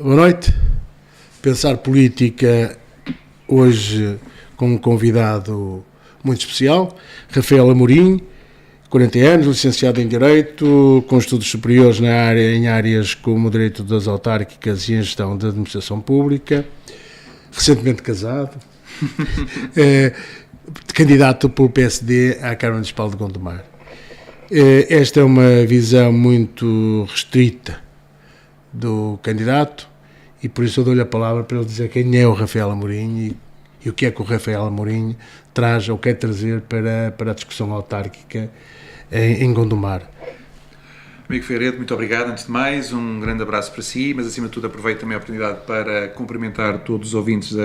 Boa noite. Pensar política hoje com um convidado muito especial, Rafael Amorim, 40 anos, licenciado em Direito, com estudos superiores em áreas como o Direito das Autárquicas e em Gestão da Administração Pública, recentemente casado, candidato pelo PSD à Câmara Municipal de Gondomar. Esta é uma visão muito restrita do candidato e por isso eu dou-lhe a palavra para ele dizer quem é o Rafael Amorim e o que é que o Rafael Amorim traz ou quer trazer para a discussão autárquica em Gondomar. Amigo Figueiredo, muito obrigado. Antes de mais, um grande abraço para si, mas acima de tudo aproveito também a oportunidade para cumprimentar todos os ouvintes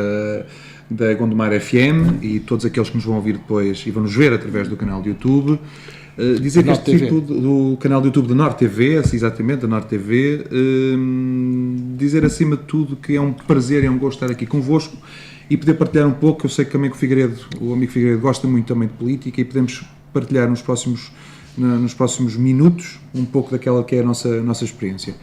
da Gondomar FM e todos aqueles que nos vão ouvir depois e vão nos ver através do canal de YouTube. Dizer que este tipo do canal do YouTube da Norte TV, exatamente, da Norte TV, dizer acima de tudo que é um prazer, é um gosto estar aqui convosco e poder partilhar um pouco. Eu sei que também que o amigo Figueiredo gosta muito também de política e podemos partilhar nos próximos minutos um pouco daquela que é a nossa experiência.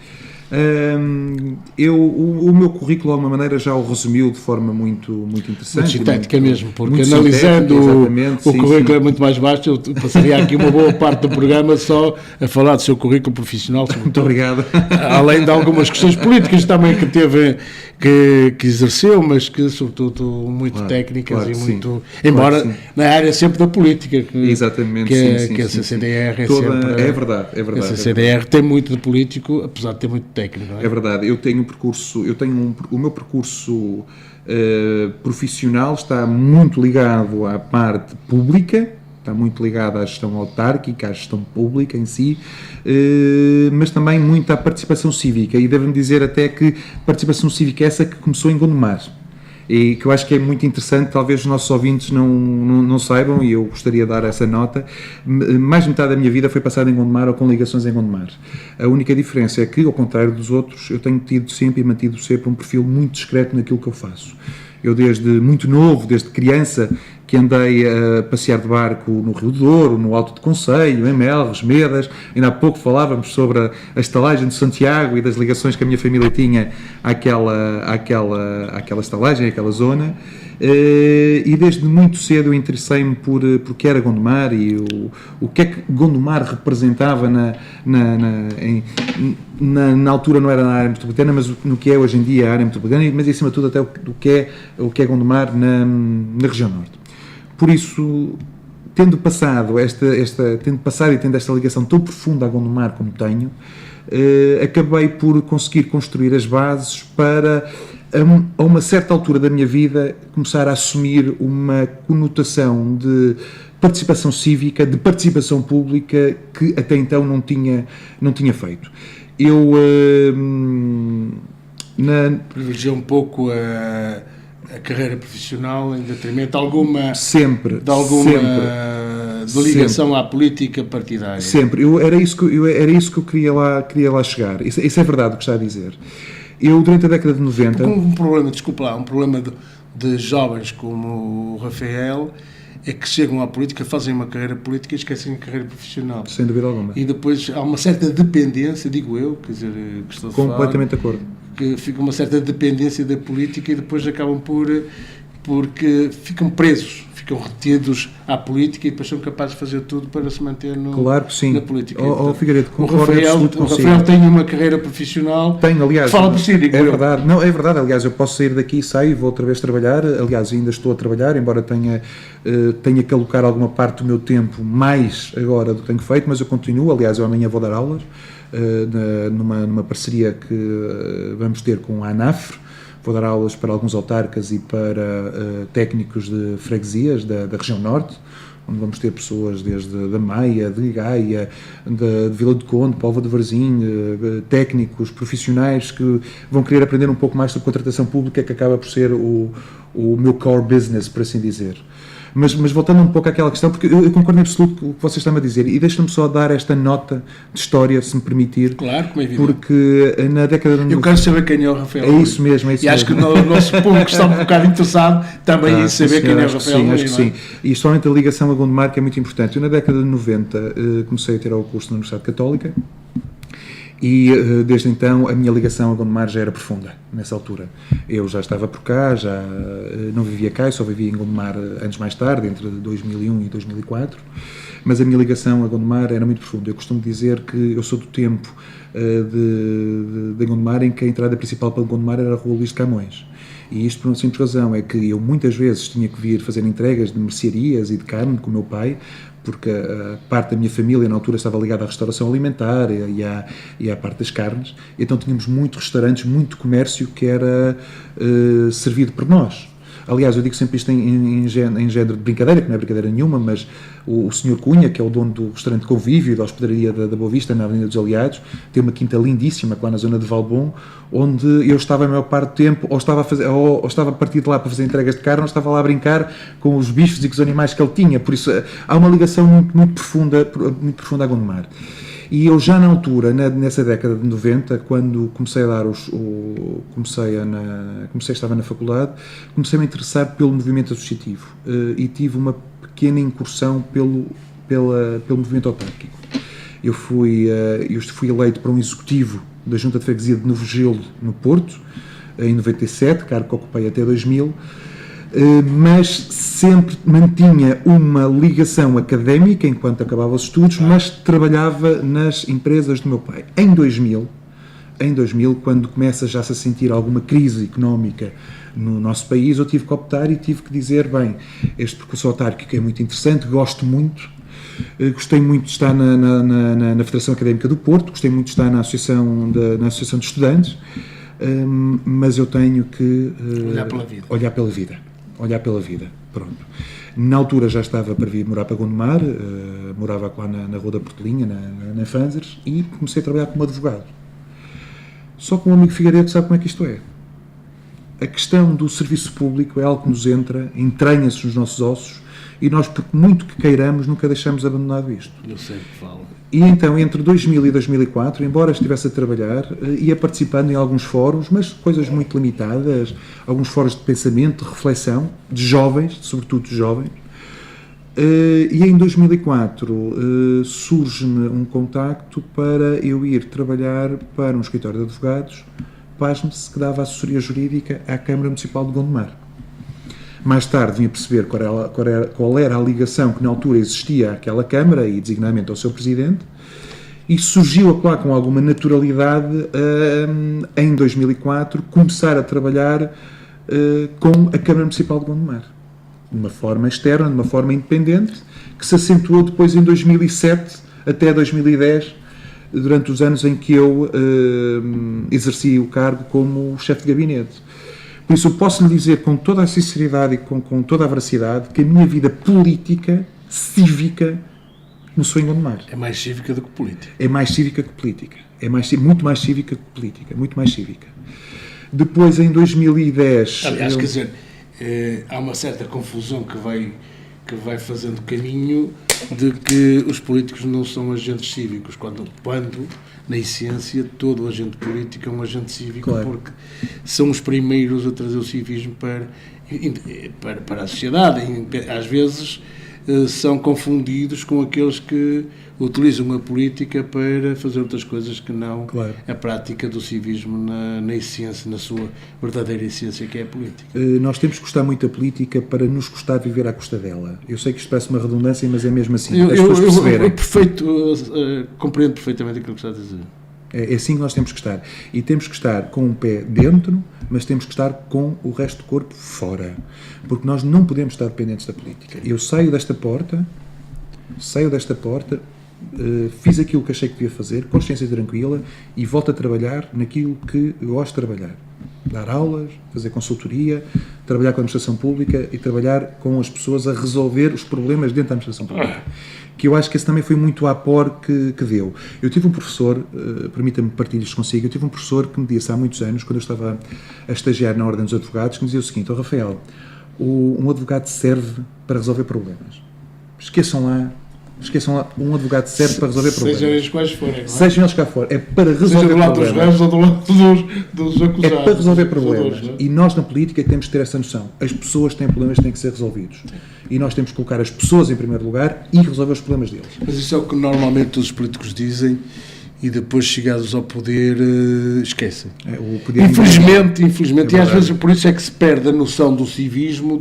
O meu currículo, de alguma maneira, já o resumiu de forma muito interessante. Muito sintética mesmo, porque analisando o currículo é muito mais baixo. Eu passaria aqui uma boa parte do programa só a falar do seu currículo profissional. Muito obrigado. Além de algumas questões políticas também que teve, que exerceu, mas que sobretudo muito técnicas e muito, embora na área sempre da política. Exatamente, que a CCDR é verdade. A CCDR tem muito de político, apesar de ter muito técnico. É verdade, o meu percurso profissional está muito ligado à parte pública, está muito ligado à gestão autárquica, à gestão pública em si, mas também muito à participação cívica, e devo-me dizer até que participação cívica é essa que começou em Gondomar, e que eu acho que é muito interessante, talvez os nossos ouvintes não saibam, e eu gostaria de dar essa nota. Mais de metade da minha vida foi passada em Gondomar ou com ligações em Gondomar. A única diferença é que, ao contrário dos outros, eu tenho tido sempre e mantido sempre um perfil muito discreto naquilo que eu faço. Eu desde muito novo, desde criança, que andei a passear de barco no Rio Douro, no Alto de Conselho, em Melres, Medas. Ainda há pouco falávamos sobre a estalagem de Santiago e das ligações que a minha família tinha àquela estalagem, àquela zona. E desde muito cedo eu interessei-me por que era Gondomar e o que é que Gondomar representava na altura. Não era na área metropolitana, mas no que é hoje em dia a área metropolitana, mas acima de tudo até o que é Gondomar na região norte. Por isso, tendo passado e tendo esta ligação tão profunda a Gondomar como tenho, acabei por conseguir construir as bases para, a uma certa altura da minha vida, começar a assumir uma conotação de participação cívica, de participação pública, que até então não tinha feito. Eu privilegiei um pouco a carreira profissional em detrimento de alguma ligação à política partidária. Sempre. Era isso que eu queria lá chegar. Isso é verdade o que está a dizer. Eu, durante a década de 90... Um problema de jovens como o Rafael é que chegam à política, fazem uma carreira política e esquecem a carreira profissional. Sem dúvida alguma. E depois há uma certa dependência, digo eu, quer dizer, que estou a falar... Completamente de acordo. Que fica uma certa dependência da política e depois acabam porque ficam presos, ficam retidos à política e depois são capazes de fazer tudo para se manter claro que sim. Na política. Figueiredo, o Rafael tem uma carreira profissional. Tenho, aliás. Fala por si, digo é verdade. Não, é verdade. Aliás, eu posso sair daqui, saio e vou outra vez trabalhar. Aliás, ainda estou a trabalhar, embora tenha que alocar alguma parte do meu tempo mais agora do que tenho feito, mas eu continuo. Aliás, eu amanhã vou dar aulas numa parceria que vamos ter com a ANAFRE. Vou dar aulas para alguns autarcas e para técnicos de freguesias da região norte, onde vamos ter pessoas desde da Maia, de Gaia, de Vila do Conde, Póvoa de Varzim, técnicos, profissionais que vão querer aprender um pouco mais sobre contratação pública, que acaba por ser o meu core business, por assim dizer. Mas voltando um pouco àquela questão, porque eu concordo em absoluto com o que vocês estão a dizer, e deixa-me só dar esta nota de história, se me permitir. Claro, como é evidente. Porque na década de... Eu quero saber quem é o Rafael. É isso mesmo. E acho que o nosso público está um bocado interessado também em saber quem é o Rafael. Sim, acho que sim. E somente a ligação a Gondomar, que é muito importante. Eu na década de 90 comecei a ter o curso na Universidade Católica E desde então a minha ligação a Gondomar já era profunda, nessa altura. Eu já estava por cá, já não vivia cá, eu só vivia em Gondomar anos mais tarde, entre 2001 e 2004, mas a minha ligação a Gondomar era muito profunda. Eu costumo dizer que eu sou do tempo de Gondomar em que a entrada principal para Gondomar era a Rua Luís de Camões. E isto por uma simples razão, é que eu muitas vezes tinha que vir fazer entregas de mercearias e de carne com o meu pai, porque a parte da minha família na altura estava ligada à restauração alimentar e à parte das carnes, então tínhamos muitos restaurantes, muito comércio que era servido por nós. Aliás, eu digo sempre isto em género de brincadeira, que não é brincadeira nenhuma, mas o Sr. Cunha, que é o dono do restaurante Convívio e da hospedaria da Boa Vista, na Avenida dos Aliados, tem uma quinta lindíssima lá na zona de Valbom, onde eu estava a maior parte do tempo, ou estava a partir de lá para fazer entregas de carne, ou estava lá a brincar com os bichos e com os animais que ele tinha. Por isso, há uma ligação muito profunda a Gondomar. E eu já na altura, nessa década de 90, quando comecei a dar estava na faculdade, comecei a me interessar pelo movimento associativo e tive uma pequena incursão pelo movimento autárquico. Eu fui eleito para um executivo da Junta de Freguesia de Novo Gelo, no Porto, em 97, cargo que ocupei até 2000, mas sempre mantinha uma ligação académica enquanto acabava os estudos, mas trabalhava nas empresas do meu pai. Em 2000, quando começa já -se a sentir alguma crise económica no nosso país, eu tive que optar e tive que dizer, bem, este percurso autárquico é muito interessante, gosto muito, gostei muito de estar na Federação Académica do Porto, gostei muito de estar na Associação de Estudantes, mas eu tenho que olhar pela vida, pronto. Na altura já estava para vir morar para Gondomar, morava lá na Rua da Portelinha, na Fanzers, e comecei a trabalhar como advogado. Só que um amigo Figueiredo sabe como é que isto é. A questão do serviço público é algo que nos entranha-se nos nossos ossos, e nós, por muito que queiramos, nunca deixamos abandonado isto. Eu sempre falo. E então, entre 2000 e 2004, embora estivesse a trabalhar, ia participando em alguns fóruns, mas coisas muito limitadas, alguns fóruns de pensamento, de reflexão, de jovens, sobretudo de jovens. E em 2004 surge-me um contacto para eu ir trabalhar para um escritório de advogados, pasme-se, que dava assessoria jurídica à Câmara Municipal de Gondomar. Mais tarde vim a perceber qual era a ligação que na altura existia àquela Câmara e designadamente ao seu Presidente, e surgiu lá com alguma naturalidade em 2004 começar a trabalhar com a Câmara Municipal de Gondomar, de uma forma externa, de uma forma independente, que se acentuou depois em 2007 até 2010, durante os anos em que eu exerci o cargo como chefe de gabinete. Por isso eu posso lhe dizer com toda a sinceridade e com toda a veracidade que a minha vida política, cívica, começou em Gondomar. É mais cívica do que política. É mais cívica que política. Muito mais cívica que política. Muito mais cívica. Depois, em 2010... Aliás, quer dizer, há uma certa confusão que vai fazendo caminho de que os políticos não são agentes cívicos, quando na essência, todo agente político é um agente cívico, claro, porque são os primeiros a trazer o civismo para a sociedade. Às vezes são confundidos com aqueles que utilizam a política para fazer outras coisas que não, claro, a prática do civismo na essência, na sua verdadeira essência, que é a política. Nós temos que gostar muito da política para nos gostar de viver à custa dela. Eu sei que isto parece uma redundância, mas é mesmo assim. Eu compreendo perfeitamente aquilo que está a dizer. É assim que nós temos que estar. E temos que estar com um pé dentro, mas temos que estar com o resto do corpo fora. Porque nós não podemos estar dependentes da política. Eu saio desta porta, fiz aquilo que achei que devia fazer, consciência tranquila, e volto a trabalhar naquilo que eu gosto de trabalhar. Dar aulas, fazer consultoria, trabalhar com a administração pública e trabalhar com as pessoas a resolver os problemas dentro da administração pública. Que eu acho que esse também foi muito o apor que deu. Eu tive um professor, permita-me partilhar isto consigo, eu tive um professor que me disse há muitos anos, quando eu estava a estagiar na Ordem dos Advogados, que me dizia o seguinte: Rafael, um advogado serve para resolver problemas. Esqueçam lá, um advogado serve para resolver problemas. Sejam eles quais forem, não é? Sejam eles cá fora. É para resolver problemas. Seja do lado dos réus ou do lado dos acusados. É para resolver problemas. E nós, na política, temos que ter essa noção. As pessoas têm problemas que têm que ser resolvidos. E nós temos que colocar as pessoas em primeiro lugar e resolver os problemas deles. Mas isso é o que normalmente os políticos dizem, e depois chegados ao poder esquecem. O poder Infelizmente, e às vezes por isso é que se perde a noção do civismo,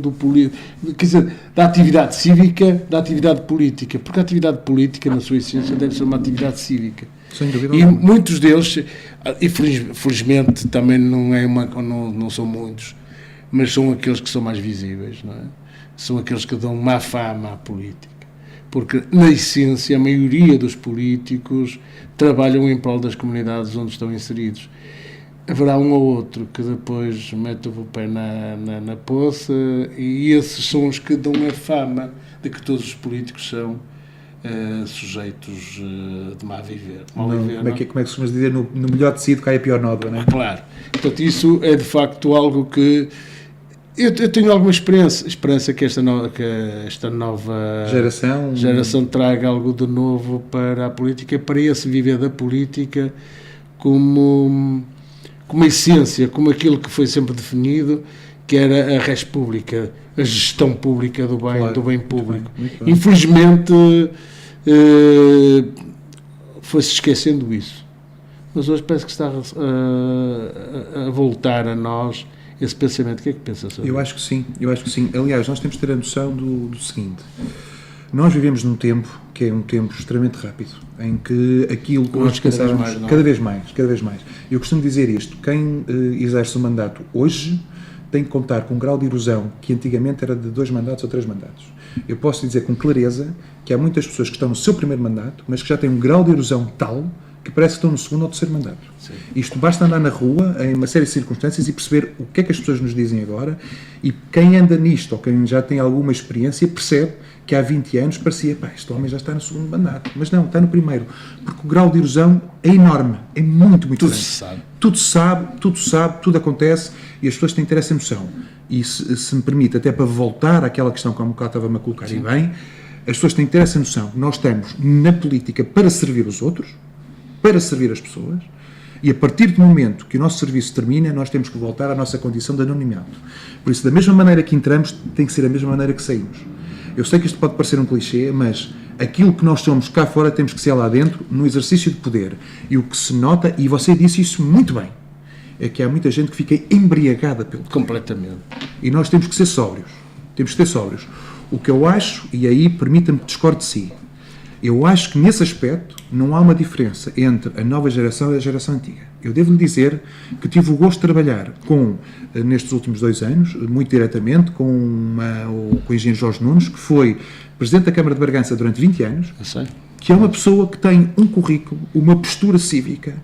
quer dizer, da atividade cívica, da atividade política, porque a atividade política, na sua essência, deve ser uma atividade cívica. Sem dúvida E alguma. muitos deles, e felizmente também não são muitos, mas são aqueles que são mais visíveis, não é? São aqueles que dão má fama à política. Porque, na essência, a maioria dos políticos trabalham em prol das comunidades onde estão inseridos. Haverá um ou outro que depois mete o pé na poça, e esses são os que dão a fama de que todos os políticos são sujeitos de má viver. Como é que se costuma dizer, no melhor tecido cai a pior nódoa, não é? Claro. Portanto, isso é de facto algo que eu tenho alguma esperança que esta nova geração traga algo de novo para a política, para esse viver da política como essência, como aquilo que foi sempre definido, que era a res pública, a gestão pública do bem, claro, do bem público. muito bem. Infelizmente foi-se esquecendo isso. Mas hoje parece que está a voltar a nós esse pensamento. O que é que pensa sobre isso? Eu acho que sim. Aliás, nós temos de ter a noção do seguinte: nós vivemos num tempo que é um tempo extremamente rápido, em que aquilo que nós pensávamos cada vez mais. Eu costumo dizer isto: quem exerce o mandato hoje tem que contar com um grau de erosão que antigamente era de 2 mandatos ou 3 mandatos. Eu posso dizer com clareza que há muitas pessoas que estão no seu primeiro mandato, mas que já têm um grau de erosão tal que parece que estão no segundo ou terceiro mandato. Sim. Isto basta andar na rua, em uma série de circunstâncias, e perceber o que é que as pessoas nos dizem agora, e quem anda nisto, ou quem já tem alguma experiência, percebe que há 20 anos parecia, este homem já está no segundo mandato. Mas não, está no primeiro. Porque o grau de erosão é enorme, é muito grande. Tudo se sabe, tudo acontece, e as pessoas têm que ter essa noção. E se me permite, até para voltar àquela questão que há um bocado estava-me a colocar, e bem, as pessoas têm que ter essa noção. Nós estamos na política para servir os outros, para servir as pessoas, e a partir do momento que o nosso serviço termina, nós temos que voltar à nossa condição de anonimato. Por isso, da mesma maneira que entramos, tem que ser a mesma maneira que saímos. Eu sei que isto pode parecer um clichê, mas aquilo que nós somos cá fora temos que ser lá dentro, no exercício de poder. E o que se nota, e você disse isso muito bem, é que há muita gente que fica embriagada pelo poder. Completamente. E nós temos que ser sóbrios. O que eu acho, e aí permita-me que discorde de si, eu acho que nesse aspecto não há uma diferença entre a nova geração e a geração antiga. Eu devo-lhe dizer que tive o gosto de trabalhar nestes últimos 2 anos, muito diretamente, com o engenheiro Jorge Nunes, que foi Presidente da Câmara de Bragança durante 20 anos, que é uma pessoa que tem um currículo, uma postura cívica,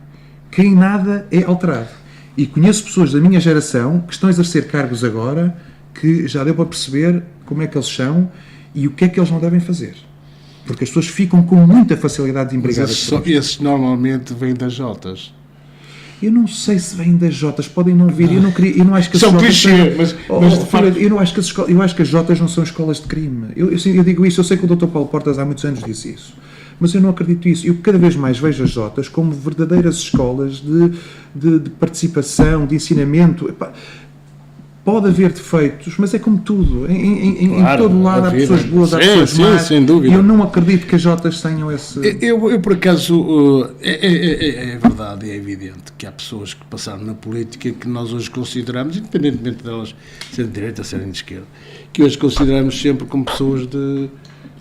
que em nada é alterado. E conheço pessoas da minha geração que estão a exercer cargos agora, que já deu para perceber como é que eles são e o que é que eles não devem fazer. Porque as pessoas ficam com muita facilidade de embriagar. Esses normalmente vêm das Jotas. Eu não sei se vêm das Jotas, podem não vir. Eu não acho que são clichê, mas de facto... eu acho que as Jotas não são escolas de crime. Eu digo isso, eu sei que o Dr. Paulo Portas há muitos anos disse isso, mas eu não acredito nisso. Eu cada vez mais vejo as Jotas como verdadeiras escolas de participação, de ensinamento. Pode haver defeitos, mas é como tudo. Em todo lado há pessoas boas, há pessoas más. Sem dúvida. E eu não acredito que as Jotas tenham esse... Eu por acaso, é verdade, é evidente que há pessoas que passaram na política que nós hoje consideramos, independentemente delas serem de direita ou serem de esquerda, que hoje consideramos sempre como pessoas de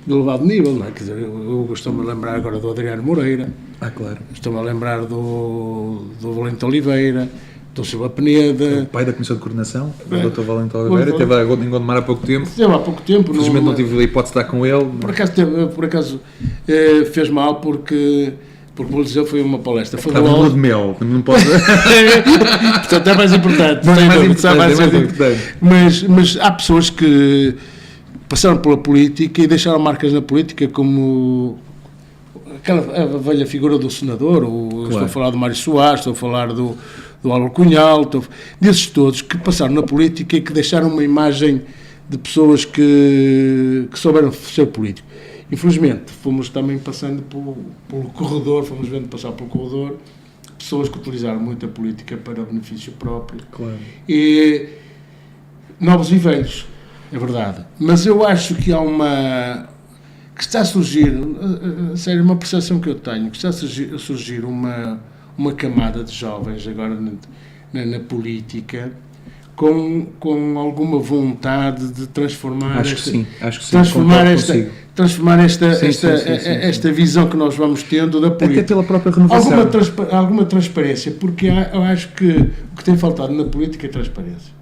elevado nível, não é? Quer dizer, eu estou-me a lembrar agora do Adriano Moreira, claro. Estou-me a lembrar do Valente Oliveira, do Silva Peneda. O pai da Comissão de Coordenação, o Dr. Valente Oliveira, esteve em Gondomar há pouco tempo. Infelizmente não tive a hipótese de estar com ele. Por acaso fez mal porque vou dizer, foi uma palestra. Foi estava no de mel, não posso... Portanto, é mais importante. Mas há pessoas que passaram pela política e deixaram marcas na política, como a velha figura do senador, estou a falar do Mário Soares, estou a falar do Álvaro Cunhal, desses todos que passaram na política e que deixaram uma imagem de pessoas que souberam ser político. Infelizmente, fomos também passando pelo corredor, fomos vendo passar pelo corredor pessoas que utilizaram muito a política para benefício próprio. Claro. E novos e velhos, é verdade. Mas eu acho que há que está a surgir, sério, uma percepção que eu tenho, que está a surgir uma camada de jovens agora na política com alguma vontade de transformar esta visão que nós vamos tendo da política. Até pela própria renovação. Alguma transparência, porque eu acho que o que tem faltado na política é transparência.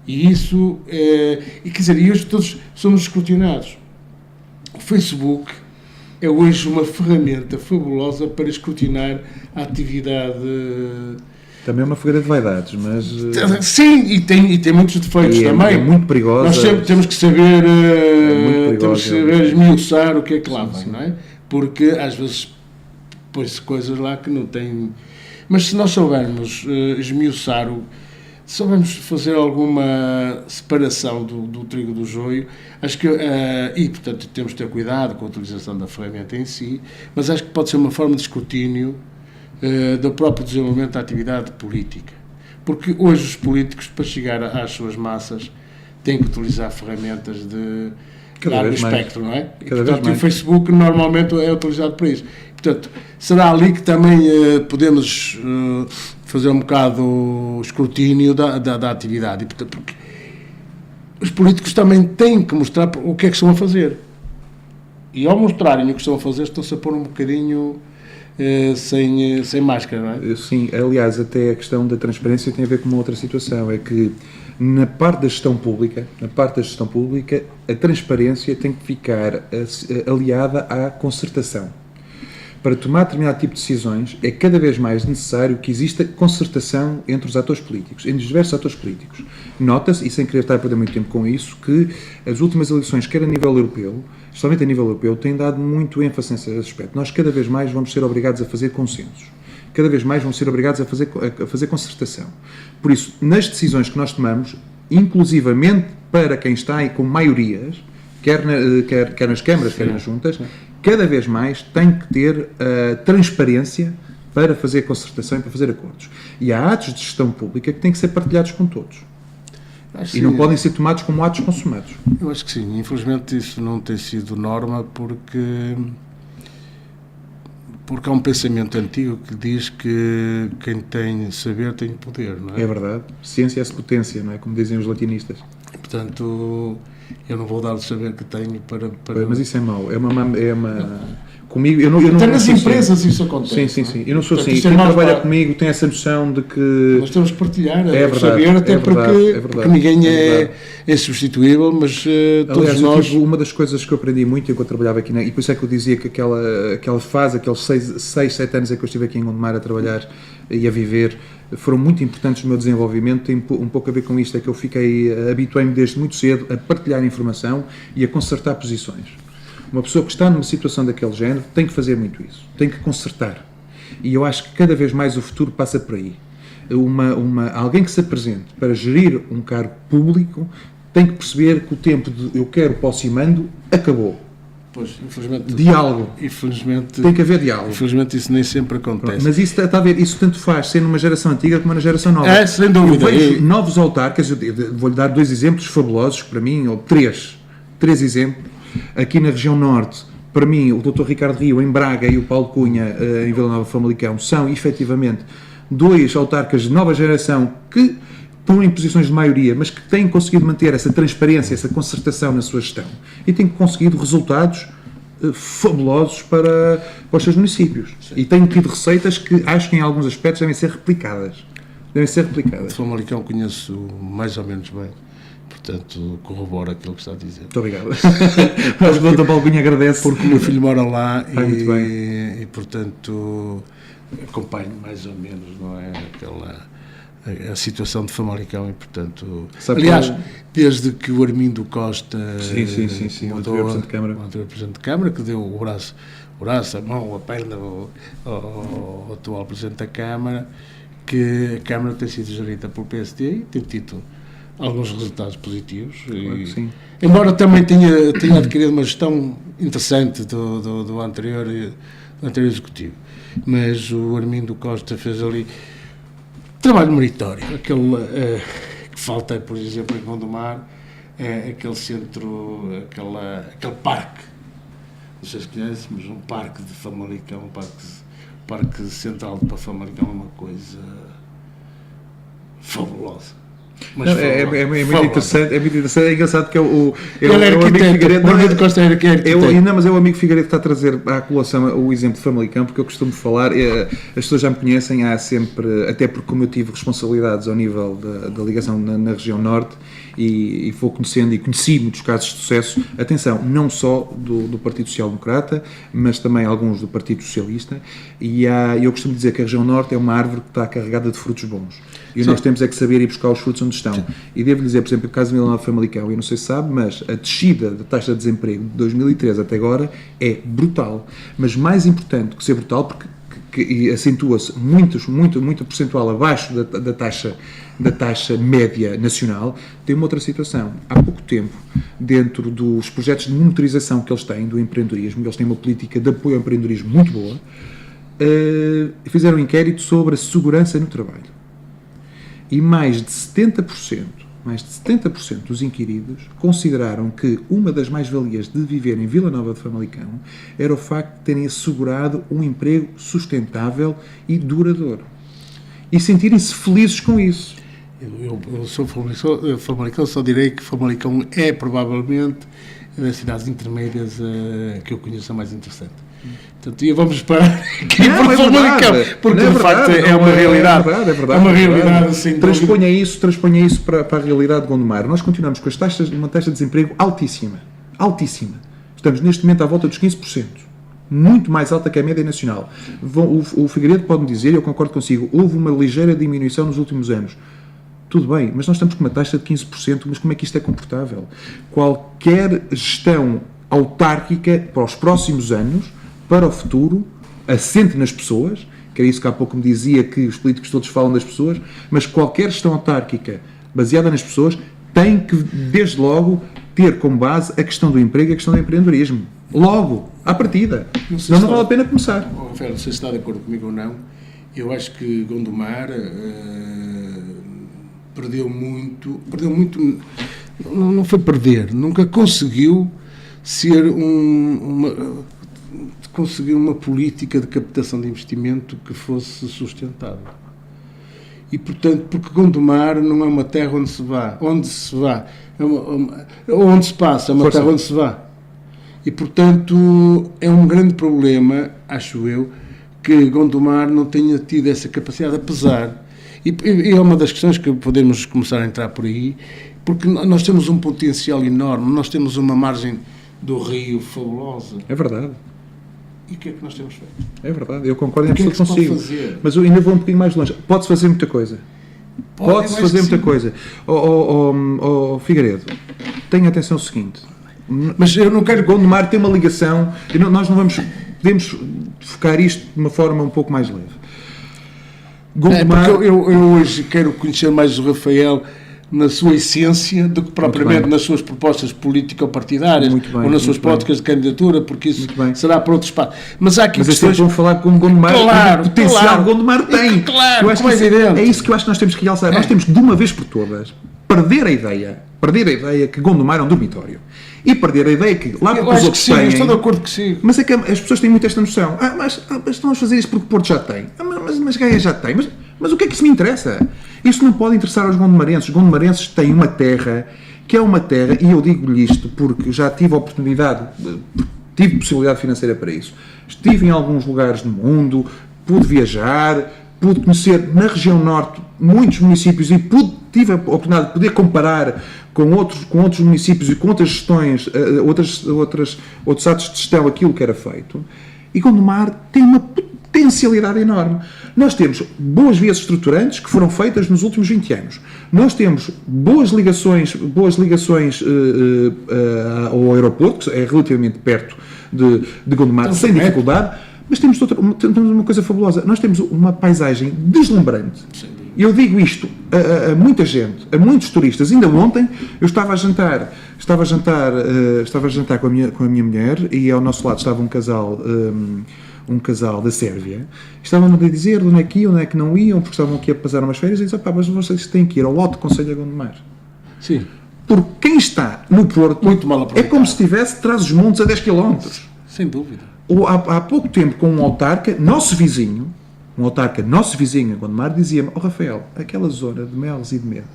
E isso, quer dizer, e hoje todos somos escrutinados. O Facebook é hoje uma ferramenta fabulosa para escrutinar a atividade. Também é uma fogueira de vaidades, mas... Sim, e tem muitos defeitos também. É muito perigosa. Nós sempre temos que saber, esmiuçar o que é que lá vem, não é? Porque às vezes põe-se coisas lá que não têm... Mas se nós soubermos esmiuçar, se soubermos fazer alguma separação do trigo do joio, acho que... e, portanto, temos de ter cuidado com a utilização da ferramenta em si, mas acho que pode ser uma forma de escrutínio do próprio desenvolvimento da atividade política. Porque hoje os políticos, para chegar às suas massas, têm que utilizar ferramentas de largo espectro, não é? E, portanto, o Facebook normalmente é utilizado para isso. Portanto, será ali que também podemos fazer um bocado o escrutínio da atividade. E, portanto, porque os políticos também têm que mostrar o que é que estão a fazer. E ao mostrarem o que estão a fazer, estão-se a pôr um bocadinho... sem máscara, não é? Sim, aliás, até a questão da transparência tem a ver com uma outra situação, é que na parte da gestão pública, a transparência tem que ficar aliada à concertação. Para tomar determinado tipo de decisões, é cada vez mais necessário que exista concertação entre os atores políticos, entre os diversos atores políticos. Nota-se, e sem querer estar a perder muito tempo com isso, que as últimas eleições, quer a nível europeu, especialmente a nível europeu, têm dado muito ênfase nesse aspecto. Nós cada vez mais vamos ser obrigados a fazer consensos. Cada vez mais vamos ser obrigados a fazer concertação. Por isso, nas decisões que nós tomamos, inclusivamente para quem está aí com maiorias, quer nas câmaras, quer nas juntas, cada vez mais tem que ter transparência para fazer concertação e para fazer acordos. E há atos de gestão pública que têm que ser partilhados com todos. E não podem ser tomados como atos consumados. Eu acho que sim. Infelizmente isso não tem sido norma porque há um pensamento antigo que diz que quem tem saber tem poder, não é? É verdade. Ciência é potência, não é? Como dizem os latinistas. E, portanto, eu não vou dar o saber que tenho para... Mas isso é mau. É uma... Comigo, eu não até nas empresas isso acontece. Sim. Eu não sou assim. Quem trabalha comigo tem essa noção de que... Nós temos que partilhar, saber, até porque ninguém é substituível, mas todos aliás, nós... Uma das coisas que eu aprendi muito enquanto trabalhava aqui, e por isso é que eu dizia que aquela fase, aqueles 6-7 anos em que eu estive aqui em Gondomar a trabalhar e a viver, foram muito importantes no meu desenvolvimento. Tem um pouco a ver com isto, é que eu habituei-me desde muito cedo a partilhar informação e a concertar posições. Uma pessoa que está numa situação daquele género tem que fazer muito isso, tem que consertar. E eu acho que cada vez mais o futuro passa por aí. Alguém que se apresente para gerir um cargo público tem que perceber que o tempo de eu quero, posso e mando acabou. Pois, infelizmente... Diálogo. Infelizmente... Tem que haver diálogo. Infelizmente isso nem sempre acontece. Mas isso, está a ver, isso tanto faz ser numa geração antiga como na geração nova. Sem dúvida. Eu vejo novos autarcas, vou-lhe dar 2 exemplos fabulosos para mim, ou 3 exemplos. Aqui na região norte, para mim, o Dr. Ricardo Rio, em Braga, e o Paulo Cunha, em Vila Nova de Famalicão, são, efetivamente, 2 autarcas de nova geração que estão em posições de maioria, mas que têm conseguido manter essa transparência, essa concertação na sua gestão e têm conseguido resultados fabulosos para os seus municípios. Sim. E têm tido receitas que acho que, em alguns aspectos, devem ser replicadas. De Famalicão conheço mais ou menos bem. Portanto, corrobora aquilo que está a dizer. Muito obrigado. Mas o Dr. Paulo Cunha agradece. Porque o meu filho mora lá e, portanto, acompanho mais ou menos, não é? A situação de Famalicão e, portanto... Aliás, desde que o Armindo Costa... Sim, o anterior Presidente de Câmara. O anterior Presidente de Câmara, que deu o braço, a mão, a perna ao atual Presidente da Câmara, que a Câmara tem sido gerida pelo PSD e tem tido alguns resultados positivos. Claro, sim. Embora também tenha adquirido uma gestão interessante do anterior executivo. Mas o Armindo Costa fez ali trabalho meritório. Aquele que falta, por exemplo, em Gondomar, aquele centro, aquele parque não sei se conheces, mas um parque de Famalicão, parque central de Famalicão é uma coisa fabulosa. Não, é muito interessante, é engraçado que é o amigo Figueiredo, mas é o amigo Figueiredo que está a trazer à colação o exemplo de Famalicão, porque eu costumo falar, as pessoas já me conhecem, há sempre, até porque como eu tive responsabilidades ao nível da ligação na região norte e vou conhecendo e conheci muitos casos de sucesso, atenção, não só do Partido Social Democrata, mas também alguns do Partido Socialista, e eu costumo dizer que a região norte é uma árvore que está carregada de frutos bons. E nós temos é que saber ir buscar os frutos onde estão. Sim. E devo dizer, por exemplo, o caso de Vila Nova de Famalicão, eu não sei se sabe, mas a descida da taxa de desemprego de 2013 até agora é brutal. Mas mais importante que ser brutal, porque acentua-se muito percentual abaixo da taxa média nacional, tem uma outra situação. Há pouco tempo, dentro dos projetos de monitorização que eles têm do empreendedorismo, eles têm uma política de apoio ao empreendedorismo muito boa, fizeram um inquérito sobre a segurança no trabalho. E mais de 70% dos inquiridos consideraram que uma das mais-valias de viver em Vila Nova de Famalicão era o facto de terem assegurado um emprego sustentável e duradouro. E sentirem-se felizes com isso. Eu sou Famalicão, só direi que Famalicão é provavelmente das cidades intermédias que eu conheço a mais interessante. Portanto, vamos parar aqui para Famalicão, porque de facto é uma realidade. É verdade. É uma realidade sem Transponha isso para a realidade de Gondomar. Nós continuamos com uma taxa de desemprego altíssima. Estamos neste momento à volta dos 15%. Muito mais alta que a média nacional. O Figueiredo pode-me dizer, eu concordo consigo, houve uma ligeira diminuição nos últimos anos. Tudo bem, mas nós estamos com uma taxa de 15%, mas como é que isto é comportável? Qualquer gestão autárquica para os próximos anos, para o futuro, assente nas pessoas, que era isso que há pouco me dizia, que os políticos todos falam das pessoas, mas qualquer gestão autárquica baseada nas pessoas tem que, desde logo, ter como base a questão do emprego e a questão do empreendedorismo. Logo, à partida. Senão não vale a pena começar. Não sei se está de acordo comigo ou não. Eu acho que Gondomar perdeu muito, não foi perder, nunca conseguiu ser conseguir uma política de captação de investimento que fosse sustentável. E, portanto, porque Gondomar não é uma terra onde se passa, é uma terra onde se vá. E, portanto, é um grande problema, acho eu, que Gondomar não tenha tido essa capacidade, apesar. E é uma das questões que podemos começar a entrar por aí, porque nós temos um potencial enorme, nós temos uma margem do rio fabulosa. É verdade. E o que é que nós temos feito? É verdade, eu concordo em absoluto consigo. Mas eu ainda vou um bocadinho mais longe. Pode-se fazer muita coisa. Pode-se fazer muita coisa. Figueiredo, tenha atenção ao seguinte. Mas eu não quero... Gondomar tem uma ligação... Nós não podemos focar isto de uma forma um pouco mais leve. Gondomar... eu hoje quero conhecer mais o Rafael na sua essência do que propriamente nas suas propostas político-partidárias ou nas suas políticas de candidatura, porque isso será para outro espaço. Mas há aqui questões... vão falar como Gondomar, o potencial Gondomar tem. Claro, como é evidente. É isso que eu acho que nós temos que realçar. Nós temos que, de uma vez por todas, perder a ideia que Gondomar é um dormitório. E perder a ideia que lá porque os outros têm... Estou de acordo que sim. Mas é que as pessoas têm muito esta noção. Mas vamos fazer isto porque o Porto já tem. Mas Gaia já tem. Mas o que é que isso me interessa? Isso não pode interessar aos gondomarenses. Os gondomarenses têm uma terra, que é uma terra, e eu digo-lhe isto porque já tive a oportunidade, tive possibilidade financeira para isso. Estive em alguns lugares do mundo, pude viajar, pude conhecer na região norte muitos municípios e tive a oportunidade de poder comparar com outros municípios e com outras gestões, outros atos de gestão, aquilo que era feito. E Gondomar tem uma potencialidade enorme. Nós temos boas vias estruturantes que foram feitas nos últimos 20 anos. Nós temos boas ligações ao aeroporto, que é relativamente perto de Gondomar, sem dificuldade, mas temos uma coisa fabulosa. Nós temos uma paisagem deslumbrante. Eu digo isto a muita gente, a muitos turistas. Ainda ontem eu estava a jantar com a minha mulher e ao nosso lado estava um casal da Sérvia. Estavam-me a dizer onde é que iam, onde é que não iam, porque estavam aqui a passar umas férias e dizem, mas vocês têm que ir ao Alto Conselho de Gondomar. Sim. Porque quem está no Porto é como se estivesse Trás-os-Montes a 10 km. Sem dúvida. Há pouco tempo, com um autarca, nosso vizinho em Gondomar, dizia-me: Rafael, aquela zona de Melos e de Medas,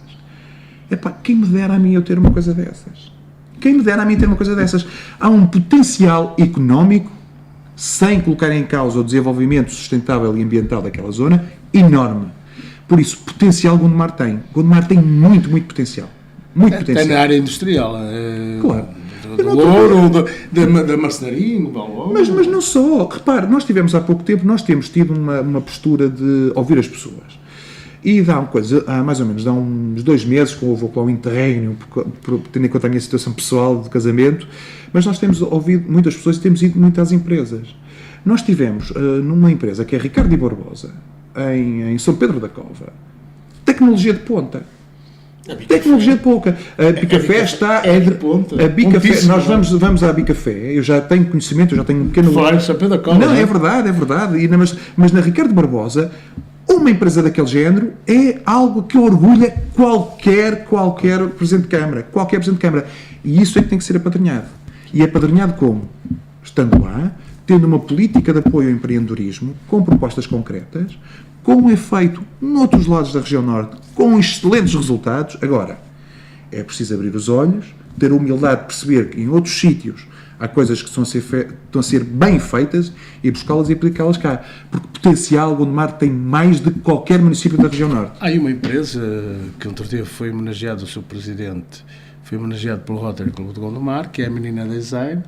quem me dera a mim eu ter uma coisa dessas? Quem me dera a mim ter uma coisa dessas? Há um potencial económico, sem colocar em causa o desenvolvimento sustentável e ambiental daquela zona, enorme. Por isso, potencial Gondomar tem. Gondomar tem muito, muito potencial. Muito potencial. Até na área industrial. Claro. Do ouro, da marcenaria, do ouro. Mas não só. Repare, nós tivemos há pouco tempo, nós temos tido uma postura de ouvir as pessoas. E há mais ou menos, há uns 2 meses, que houve um interregno, tendo em conta a minha situação pessoal de casamento, mas nós temos ouvido muitas pessoas e temos ido muito às empresas. Nós tivemos numa empresa que é Ricardo e Barbosa, em São Pedro da Cova, tecnologia de ponta. Tecnologia de ponta. A Bicafé está... É de ponta. A Bicafé, nós vamos à Bicafé, eu já tenho conhecimento, eu já tenho um pequeno... Falar em São Pedro da Cova. Não, é verdade. Mas na Ricardo Barbosa, uma empresa daquele género é algo que orgulha qualquer Presidente de Câmara. Qualquer Presidente de Câmara. E isso é que tem que ser apadrinhado. E apadrinhado como? Estando lá, tendo uma política de apoio ao empreendedorismo, com propostas concretas, com um efeito noutros lados da região norte, com excelentes resultados. Agora, é preciso abrir os olhos, ter a humildade de perceber que em outros sítios há coisas que estão a ser bem feitas e buscá-las e aplicá-las cá. Porque potencial, Gondomar tem mais de qualquer município da região norte. Há aí uma empresa que outro dia foi homenageado, o seu presidente, foi homenageado pelo Rotary Clube de Gondomar, que é a Menina Design,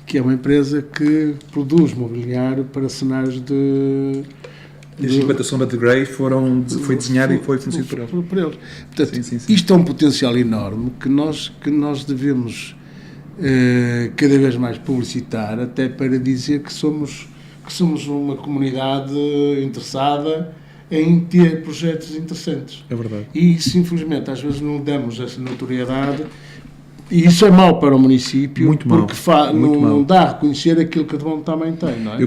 que é uma empresa que produz mobiliário para cenários de... Desde a Sombra de Grey foi desenhado e foi fornecido por eles. Portanto, sim. Isto é um potencial enorme que nós devemos cada vez mais publicitar, até para dizer que somos uma comunidade interessada em ter projetos interessantes. É verdade. E isso, infelizmente, às vezes não damos essa notoriedade. E isso é mau para o município, muito porque não dá a reconhecer aquilo que de bom também tem, não é?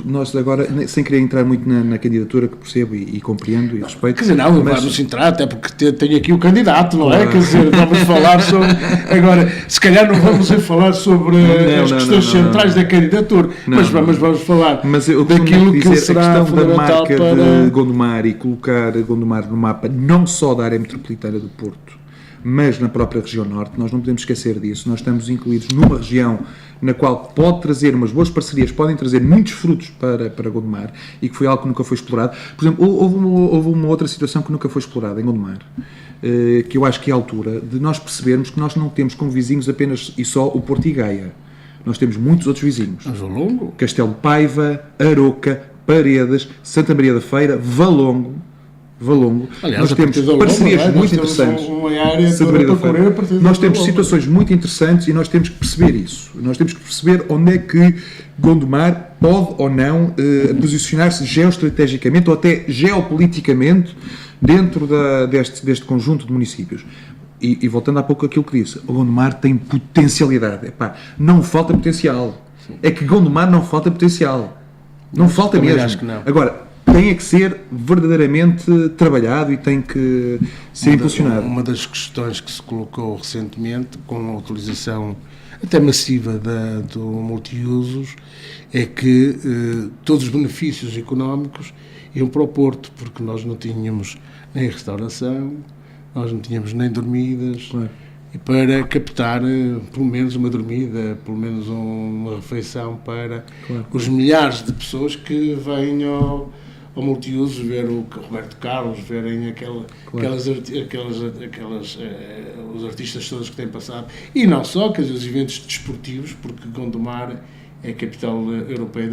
Nós agora, sem querer entrar muito na candidatura, que percebo e compreendo e respeito... Quer dizer, não, mas vamos entrar, até porque tenho aqui o candidato, não é? Quer dizer, vamos falar sobre... Agora, se calhar não vamos falar sobre as questões centrais da candidatura, mas vamos falar daquilo que será a questão da marca para... de Gondomar e colocar Gondomar no mapa, não só da área metropolitana do Porto, mas na própria região norte. Nós não podemos esquecer disso. Nós estamos incluídos numa região na qual pode trazer umas boas parcerias, podem trazer muitos frutos para Gondomar, e que foi algo que nunca foi explorado. Por exemplo, houve uma outra situação que nunca foi explorada em Gondomar, que eu acho que é a altura de nós percebermos que nós não temos como vizinhos apenas e só o Porto e Gaia. Nós temos muitos outros vizinhos. Valongo, Castelo de Paiva, Aroca, Paredes, Santa Maria da Feira, Valongo. Aliás, nós temos parcerias muito interessantes. Nós temos situações muito interessantes e nós temos que perceber isso. Nós temos que perceber onde é que Gondomar pode ou não posicionar-se geoestrategicamente ou até geopoliticamente dentro deste conjunto de municípios. E voltando há pouco àquilo que disse, o Gondomar tem potencialidade. Não falta potencial. É que Gondomar não falta potencial. Não falta mesmo. Acho que não. Agora, tem que ser verdadeiramente trabalhado e tem que ser impulsionado. Uma das questões que se colocou recentemente, com a utilização até massiva do multiusos, é que todos os benefícios económicos iam para o Porto, porque nós não tínhamos nem restauração, nós não tínhamos nem dormidas, claro. E para captar pelo menos uma dormida, pelo menos uma refeição para os milhares de pessoas que vêm ao multiuso ver o Roberto Carlos, verem os artistas todos que têm passado, e não só, quer dizer, os eventos desportivos, porque Gondomar é a capital europeia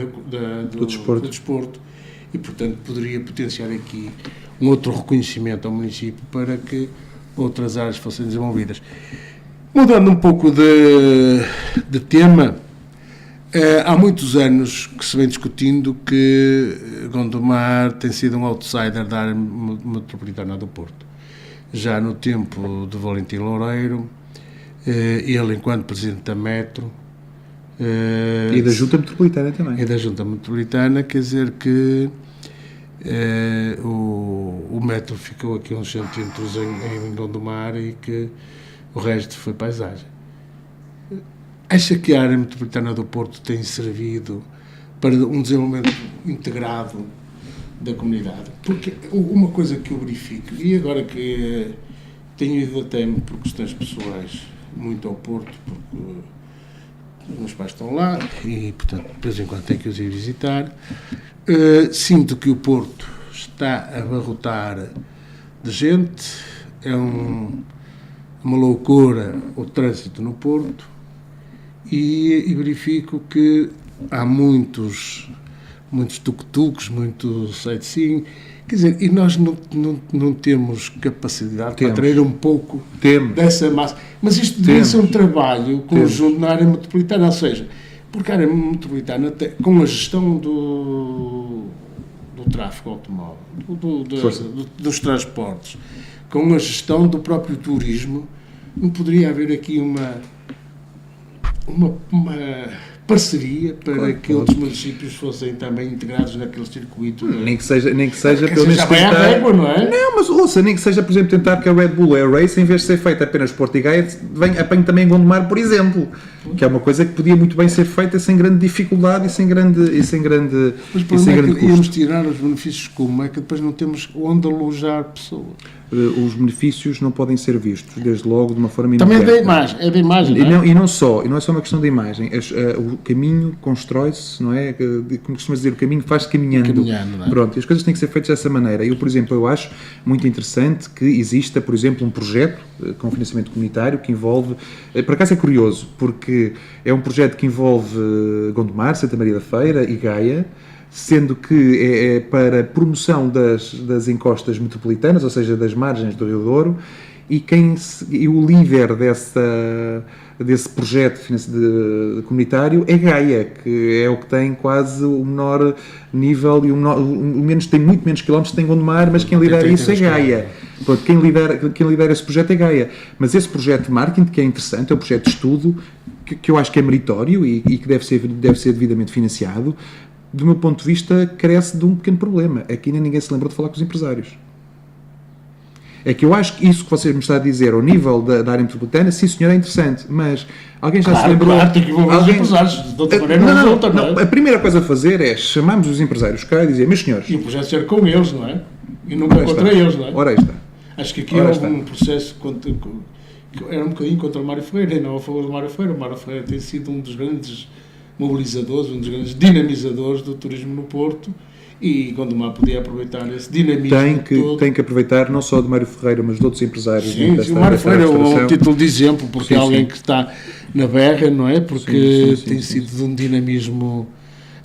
do desporto, e portanto poderia potenciar aqui um outro reconhecimento ao município para que outras áreas fossem desenvolvidas. Mudando um pouco de tema, há muitos anos que se vem discutindo que Gondomar tem sido um outsider da área metropolitana do Porto. Já no tempo de Valentim Loureiro, ele enquanto Presidente da Metro... e da Junta Metropolitana também. E da Junta Metropolitana, quer dizer que o metro ficou aqui uns centímetros em Gondomar e que o resto foi paisagem. Acha que a área metropolitana do Porto tem servido para um desenvolvimento integrado da comunidade? Porque uma coisa que eu verifico, e agora que tenho ido até por questões pessoais muito ao Porto, porque os meus pais estão lá e, portanto, de vez em quando tenho que os ir visitar, sinto que o Porto está a abarrotar de gente, é uma loucura o trânsito no Porto e verifico que há muitos tuk-tuks, muito sightseeing, quer dizer, e nós não temos capacidade para atrair um pouco dessa massa. Mas isto devia ser um trabalho conjunto na área metropolitana, ou seja, porque a área metropolitana, com a gestão do tráfego automóvel, dos transportes, com a gestão do próprio turismo, não poderia haver aqui uma parceria para que outros municípios fossem também integrados naquele circuito. Nem que seja pelo menos já vai à régua, não é? Não, mas ouça, nem que seja, por exemplo, tentar que a Red Bull Air Race, em vez de ser feita apenas Porto e Gaia, apanhe também Gondomar, por exemplo, que é uma coisa que podia muito bem ser feita sem grande dificuldade e sem grande Mas por que íamos tirar os benefícios como é que depois não temos onde alojar pessoas? Os benefícios não podem ser vistos, desde logo, de uma forma imediata. Também é da imagem, não é? E não é só uma questão da imagem. O caminho constrói-se, não é? Como costumas dizer, o caminho faz-se caminhando. Não é? Pronto, e as coisas têm que ser feitas dessa maneira. Por exemplo, eu acho muito interessante que exista, por exemplo, um projeto com financiamento comunitário que envolve... Por acaso é curioso, porque é um projeto que envolve Gondomar, Santa Maria da Feira e Gaia, sendo que é para promoção das encostas metropolitanas, ou seja, das margens do Rio Douro, e o líder desse projeto comunitário é Gaia, que é o que tem quase o menor nível e tem muito menos quilómetros que tem Gondomar, mas quem lidera isso é Gaia. Pronto, quem lidera esse projeto é Gaia. Mas esse projeto de marketing, que é interessante, é um projeto de estudo que eu acho que é meritório e que deve ser devidamente financiado. Do meu ponto de vista, carece de um pequeno problema. É que ainda ninguém se lembrou de falar com os empresários. É que eu acho que isso que você me está a dizer, ao nível da área metropolitana, sim senhor, é interessante, mas alguém já se lembrou... Claro, tem que envolver os empresários, de outra maneira não resulta, não é? A primeira coisa a fazer é chamarmos os empresários cá e dizer, meus senhores... E o projeto ser com eles, não é? E nunca contra eles, não é? Ora aí está. Acho que aqui houve um processo que era um bocadinho contra o Mário Ferreira, e não a favor do Mário Ferreira. O Mário Ferreira tem sido um dos grandes mobilizadores, um dos grandes dinamizadores do turismo no Porto, e Gondomar podia aproveitar esse dinamismo tem que aproveitar não só de Mário Ferreira, mas de outros empresários. Sim, o Mário Ferreira é um título de exemplo, porque é alguém que está na berra, não é? Porque tem sido de um dinamismo,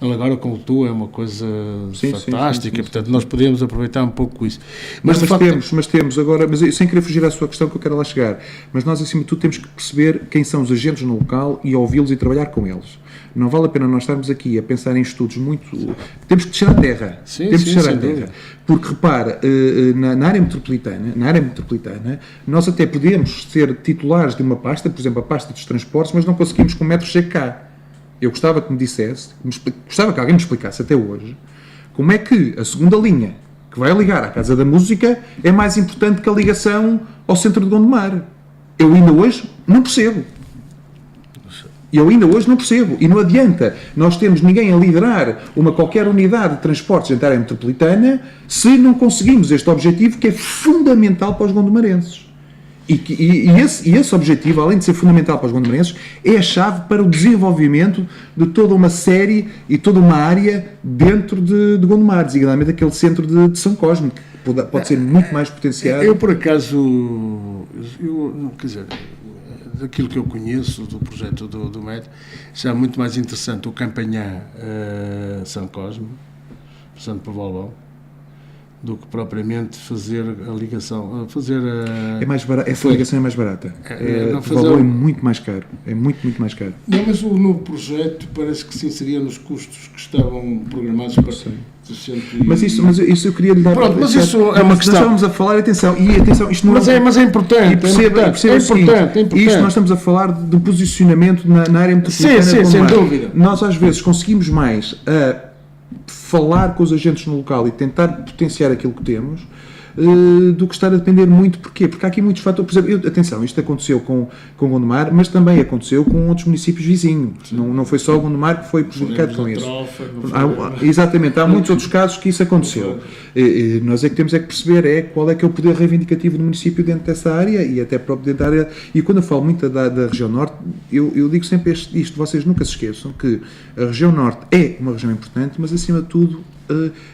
agora como tu, é uma coisa fantástica, portanto nós podemos aproveitar um pouco isso. Mas temos agora, sem querer fugir à sua questão que eu quero lá chegar, mas nós acima de tudo temos que perceber quem são os agentes no local e ouvi-los e trabalhar com eles. Não vale a pena nós estarmos aqui a pensar em estudos muito... Temos que descer à terra. Porque, repara, na área metropolitana, nós até podemos ser titulares de uma pasta, por exemplo, a pasta dos transportes, mas não conseguimos que o metro chegue cá. Eu gostava que me dissesse, gostava que alguém me explicasse até hoje, como é que a segunda linha, que vai ligar à Casa da Música, é mais importante que a ligação ao centro de Gondomar. Eu ainda hoje não percebo. E não adianta nós termos ninguém a liderar qualquer unidade de transportes dentro da área metropolitana se não conseguimos este objetivo que é fundamental para os gondomarenses. E esse objetivo, além de ser fundamental para os gondomarenses, é a chave para o desenvolvimento de toda uma série e toda uma área dentro de Gondomar, designadamente aquele centro de São Cosme, que pode ser muito mais potenciado. Eu, por acaso, quer dizer, daquilo que eu conheço do projeto do MET, já é muito mais interessante o Campanhã São Cosme, passando por Valbão, do que propriamente fazer a ligação. É mais barato, essa ligação é mais barata. Valbão é muito mais caro. É muito, muito mais caro. Não, mas o novo projeto parece que se inseria nos custos que estavam programados para... Mas isso eu queria lhe dar... Pronto, mas isso é uma questão... Nós estávamos a falar, atenção, isto não mas é importante. É importante. Isto nós estamos a falar do posicionamento na área metropolitana. Sim, sem dúvida. Nós às vezes conseguimos mais falar com os agentes no local e tentar potenciar aquilo que temos do que estar a depender muito. Porquê? Porque há aqui muitos fatores. Por exemplo, atenção, isto aconteceu com Gondomar, mas também aconteceu com outros municípios vizinhos. Não foi só Gondomar que foi prejudicado com isso. Exatamente, há muitos outros casos que isso aconteceu. Nós é que temos que perceber qual é que é o poder reivindicativo do município dentro dessa área e até próprio dentro da área. E quando eu falo muito da região norte, eu digo sempre isto, vocês nunca se esqueçam que a região norte é uma região importante, mas acima de tudo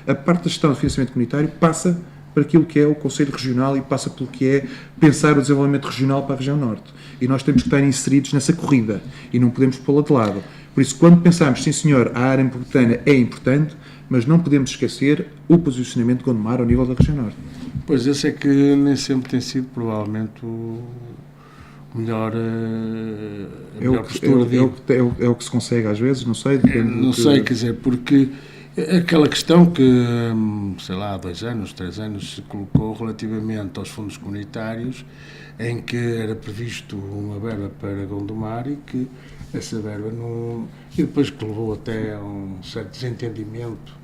a parte da gestão do financiamento comunitário passa para aquilo que é o Conselho Regional e passa pelo que é pensar o desenvolvimento regional para a região norte. E nós temos que estar inseridos nessa corrida e não podemos pô-la de lado. Por isso, quando pensamos, sim senhor, a área metropolitana é importante, mas não podemos esquecer o posicionamento de Gondomar ao nível da região norte. Pois, esse é que nem sempre tem sido, provavelmente, a melhor postura. É o que se consegue às vezes, não sei. Não sei, quer dizer, porque aquela questão que, sei lá, há 2 anos, 3 anos, se colocou relativamente aos fundos comunitários, em que era previsto uma verba para Gondomar e que essa verba não... E depois que levou até a um certo desentendimento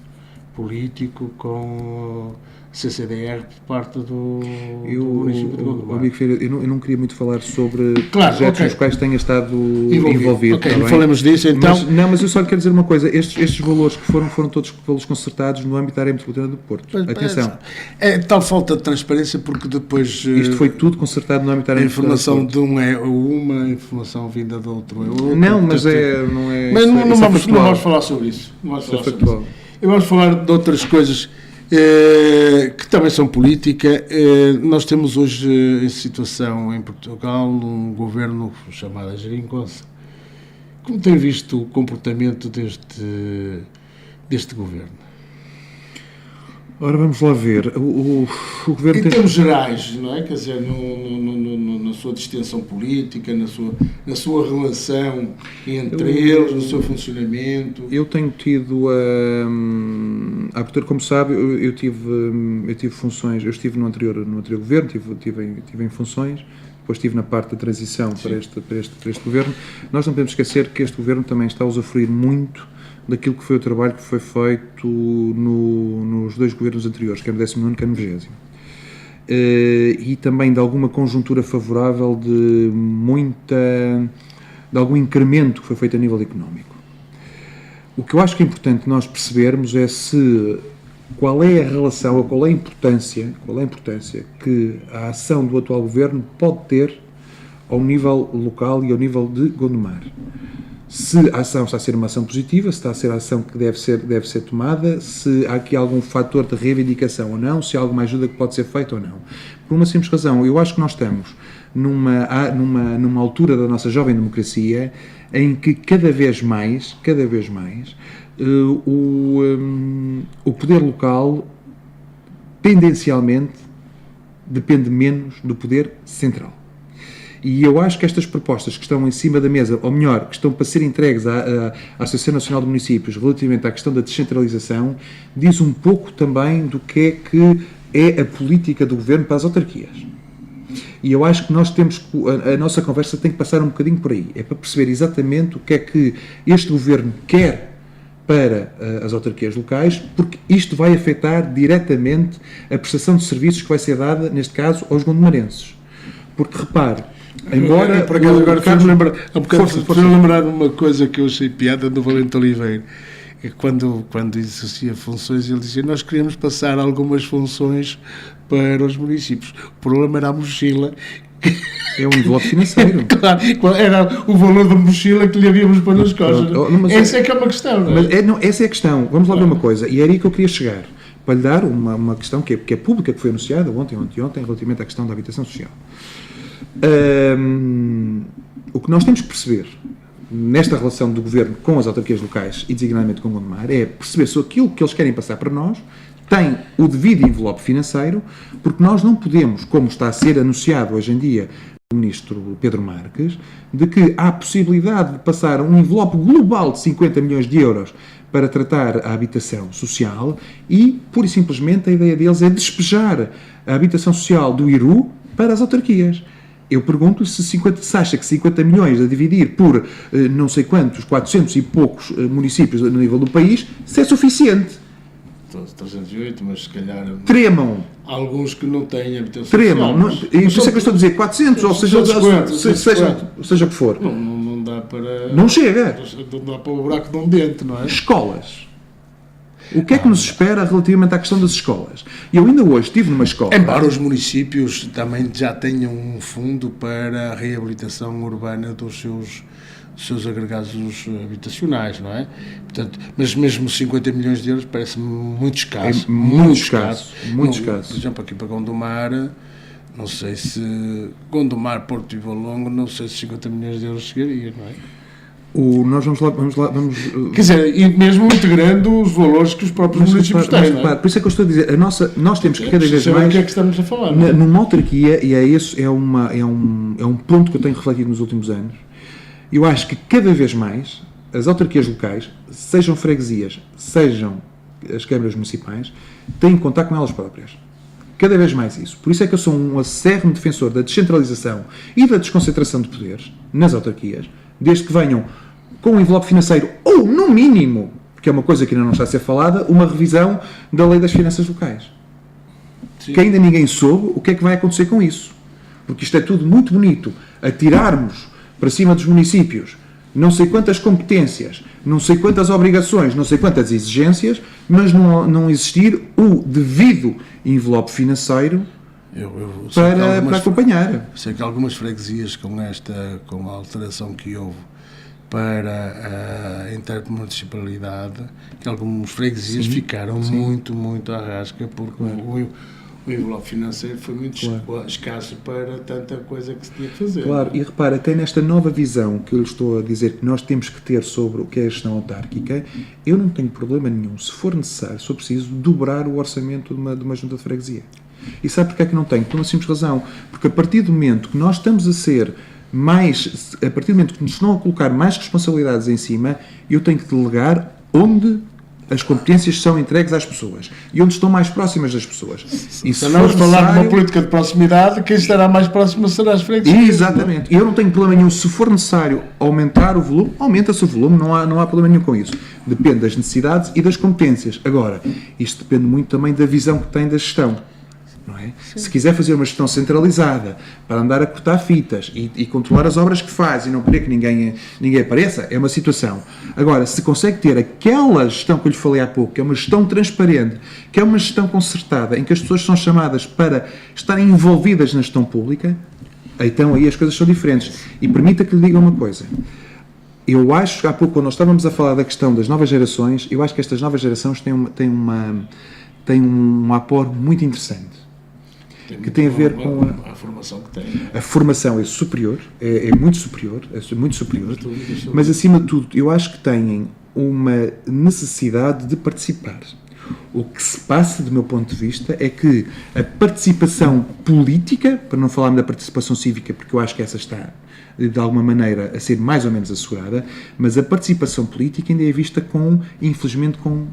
político com CCDR por parte do município de Gondomar. Eu não queria muito falar sobre projetos nos quais tenha estado envolvido. Ok, não falamos disso então. Mas eu só lhe quero dizer uma coisa, estes valores que foram todos valores concertados no âmbito da área metropolitana do Porto. Atenção. É tal falta de transparência porque depois... Isto foi tudo concertado no âmbito da área metropolitana do Porto. A informação de um é uma, a informação vinda do outro é outra. Não, mas não é... Mas não vamos falar sobre isso. E vamos falar de outras coisas que também são política. Nós temos hoje em situação em Portugal um governo chamado Geringonça. Como tem visto o comportamento deste governo? Ora, vamos lá ver. O governo em termos gerais, não é? Quer dizer, na sua distensão política, na sua relação entre eles, no seu funcionamento. Eu tenho tido a abertura, como sabe, eu tive funções, eu estive no anterior governo, tive em funções, depois estive na parte da transição para este governo. Nós não podemos esquecer que este governo também está a usufruir muito daquilo que foi o trabalho que foi feito nos 2 governos anteriores, quer no 19º e quer no 20º. E também de alguma conjuntura favorável de algum incremento que foi feito a nível económico. O que eu acho que é importante nós percebermos é qual é a relação, ou qual é a importância que a ação do atual governo pode ter ao nível local e ao nível de Gondomar. Se a ação está a ser uma ação positiva, se está a ser a ação que deve ser tomada, se há aqui algum fator de reivindicação ou não, se há alguma ajuda que pode ser feita ou não. Por uma simples razão, eu acho que nós estamos numa altura da nossa jovem democracia em que cada vez mais o poder local tendencialmente depende menos do poder central. E eu acho que estas propostas que estão em cima da mesa, ou melhor, que estão para ser entregues à Associação Nacional de Municípios relativamente à questão da descentralização, diz um pouco também do que é a política do governo para as autarquias. E eu acho que nós a nossa conversa tem que passar um bocadinho por aí. É para perceber exatamente o que é que este governo quer para as autarquias locais, porque isto vai afetar diretamente a prestação de serviços que vai ser dada, neste caso, aos gondomarenses. Porque, repare, embora... Por acaso, agora fui-me lembrar uma coisa que eu achei piada do Valente Oliveira. É quando exercia funções, ele dizia: nós queríamos passar algumas funções para os municípios. O problema era a mochila. É um envelope financeiro. Claro, era o valor da mochila que lhe havíamos para nas costas. Essa é que é uma questão, não é? Essa é a questão. Vamos lá ver uma coisa. E era aí que eu queria chegar. Para lhe dar uma questão que é pública, que foi anunciada ontem, relativamente à questão da habitação social. O que nós temos que perceber nesta relação do governo com as autarquias locais e designadamente com Gondomar é perceber se aquilo que eles querem passar para nós tem o devido envelope financeiro, porque nós não podemos, como está a ser anunciado hoje em dia pelo Ministro Pedro Marques, de que há a possibilidade de passar um envelope global de 50 milhões de euros para tratar a habitação social e, pura e simplesmente, a ideia deles é despejar a habitação social do IRU para as autarquias. Eu pergunto-lhe se acha que 50 milhões a dividir por não sei quantos, 400 e poucos municípios no nível do país, se é suficiente. 308, mas se calhar... alguns que não têm habitação Tremam. social. E por isso é que eu estou a dizer 400, ou seja o que for. Não dá para... Não chega. Não dá para o buraco de um dente, não é? Escolas. O que é que nos espera relativamente à questão das escolas? Eu ainda hoje estive numa escola... Embora os municípios também já tenham um fundo para a reabilitação urbana dos seus agregados habitacionais, não é? Portanto, mas mesmo 50 milhões de euros parece-me muito escasso. É muito escasso. Muito escasso. Por exemplo, aqui para Gondomar, não sei se... Gondomar, Porto e Valongo, não sei se 50 milhões de euros chegaria, não é? Nós vamos lá. Quer dizer, e mesmo integrando os valores que os próprios municípios têm, não é? Por isso é que eu estou a dizer, nós temos que cada vez mais... o que é que estamos a falar, não é? Numa autarquia, e é um ponto que eu tenho refletido nos últimos anos, eu acho que cada vez mais as autarquias locais, sejam freguesias, sejam as câmaras municipais, têm que contar com elas próprias. Cada vez mais isso. Por isso é que eu sou um acérrimo defensor da descentralização e da desconcentração de poderes nas autarquias, desde que venham com um envelope financeiro, ou, no mínimo, que é uma coisa que ainda não está a ser falada, uma revisão da lei das finanças locais. Sim. Que ainda ninguém soube o que é que vai acontecer com isso. Porque isto é tudo muito bonito. Atirarmos para cima dos municípios não sei quantas competências, não sei quantas obrigações, não sei quantas exigências, mas não existir o devido envelope financeiro para acompanhar. Sei que algumas freguesias com a alteração que houve para a intermunicipalidade, que algumas freguesias ficaram muito à rasca, porque o envelope financeiro foi muito escasso para tanta coisa que se tinha que fazer. Claro, e repara, até nesta nova visão que eu lhe estou a dizer que nós temos que ter sobre o que é a gestão autárquica, eu não tenho problema nenhum, se for necessário, se for preciso, dobrar o orçamento de uma junta de freguesia. E sabe porque é que não tenho? Por uma simples razão. Porque a partir do momento que nós estamos a ser mais... A partir do momento que nos estão a colocar mais responsabilidades em cima, eu tenho que delegar onde as competências são entregues às pessoas e onde estão mais próximas das pessoas. E se nós falar de uma política de proximidade, quem estará mais próximo será as freguesias. Exatamente. E eu não tenho problema nenhum. Se for necessário aumentar o volume, aumenta-se o volume, não há problema nenhum com isso. Depende das necessidades e das competências. Agora, isto depende muito também da visão que tem da gestão. Não é? Se quiser fazer uma gestão centralizada para andar a cortar fitas e controlar as obras que faz e não querer que ninguém apareça, é uma situação. Agora, se consegue ter aquela gestão que eu lhe falei há pouco, que é uma gestão transparente, que é uma gestão concertada, em que as pessoas são chamadas para estarem envolvidas na gestão pública, então aí as coisas são diferentes. E permita que lhe diga uma coisa. Eu acho que há pouco, quando nós estávamos a falar da questão das novas gerações, eu acho que estas novas gerações têm um apor muito interessante. Que tem a ver com a formação que tem. A formação é superior, é muito superior, mas acima de tudo eu acho que têm uma necessidade de participar. O que se passa, do meu ponto de vista, é que a participação política, para não falarmos da participação cívica, porque eu acho que essa está, de alguma maneira, a ser mais ou menos assegurada, mas a participação política ainda é vista infelizmente, com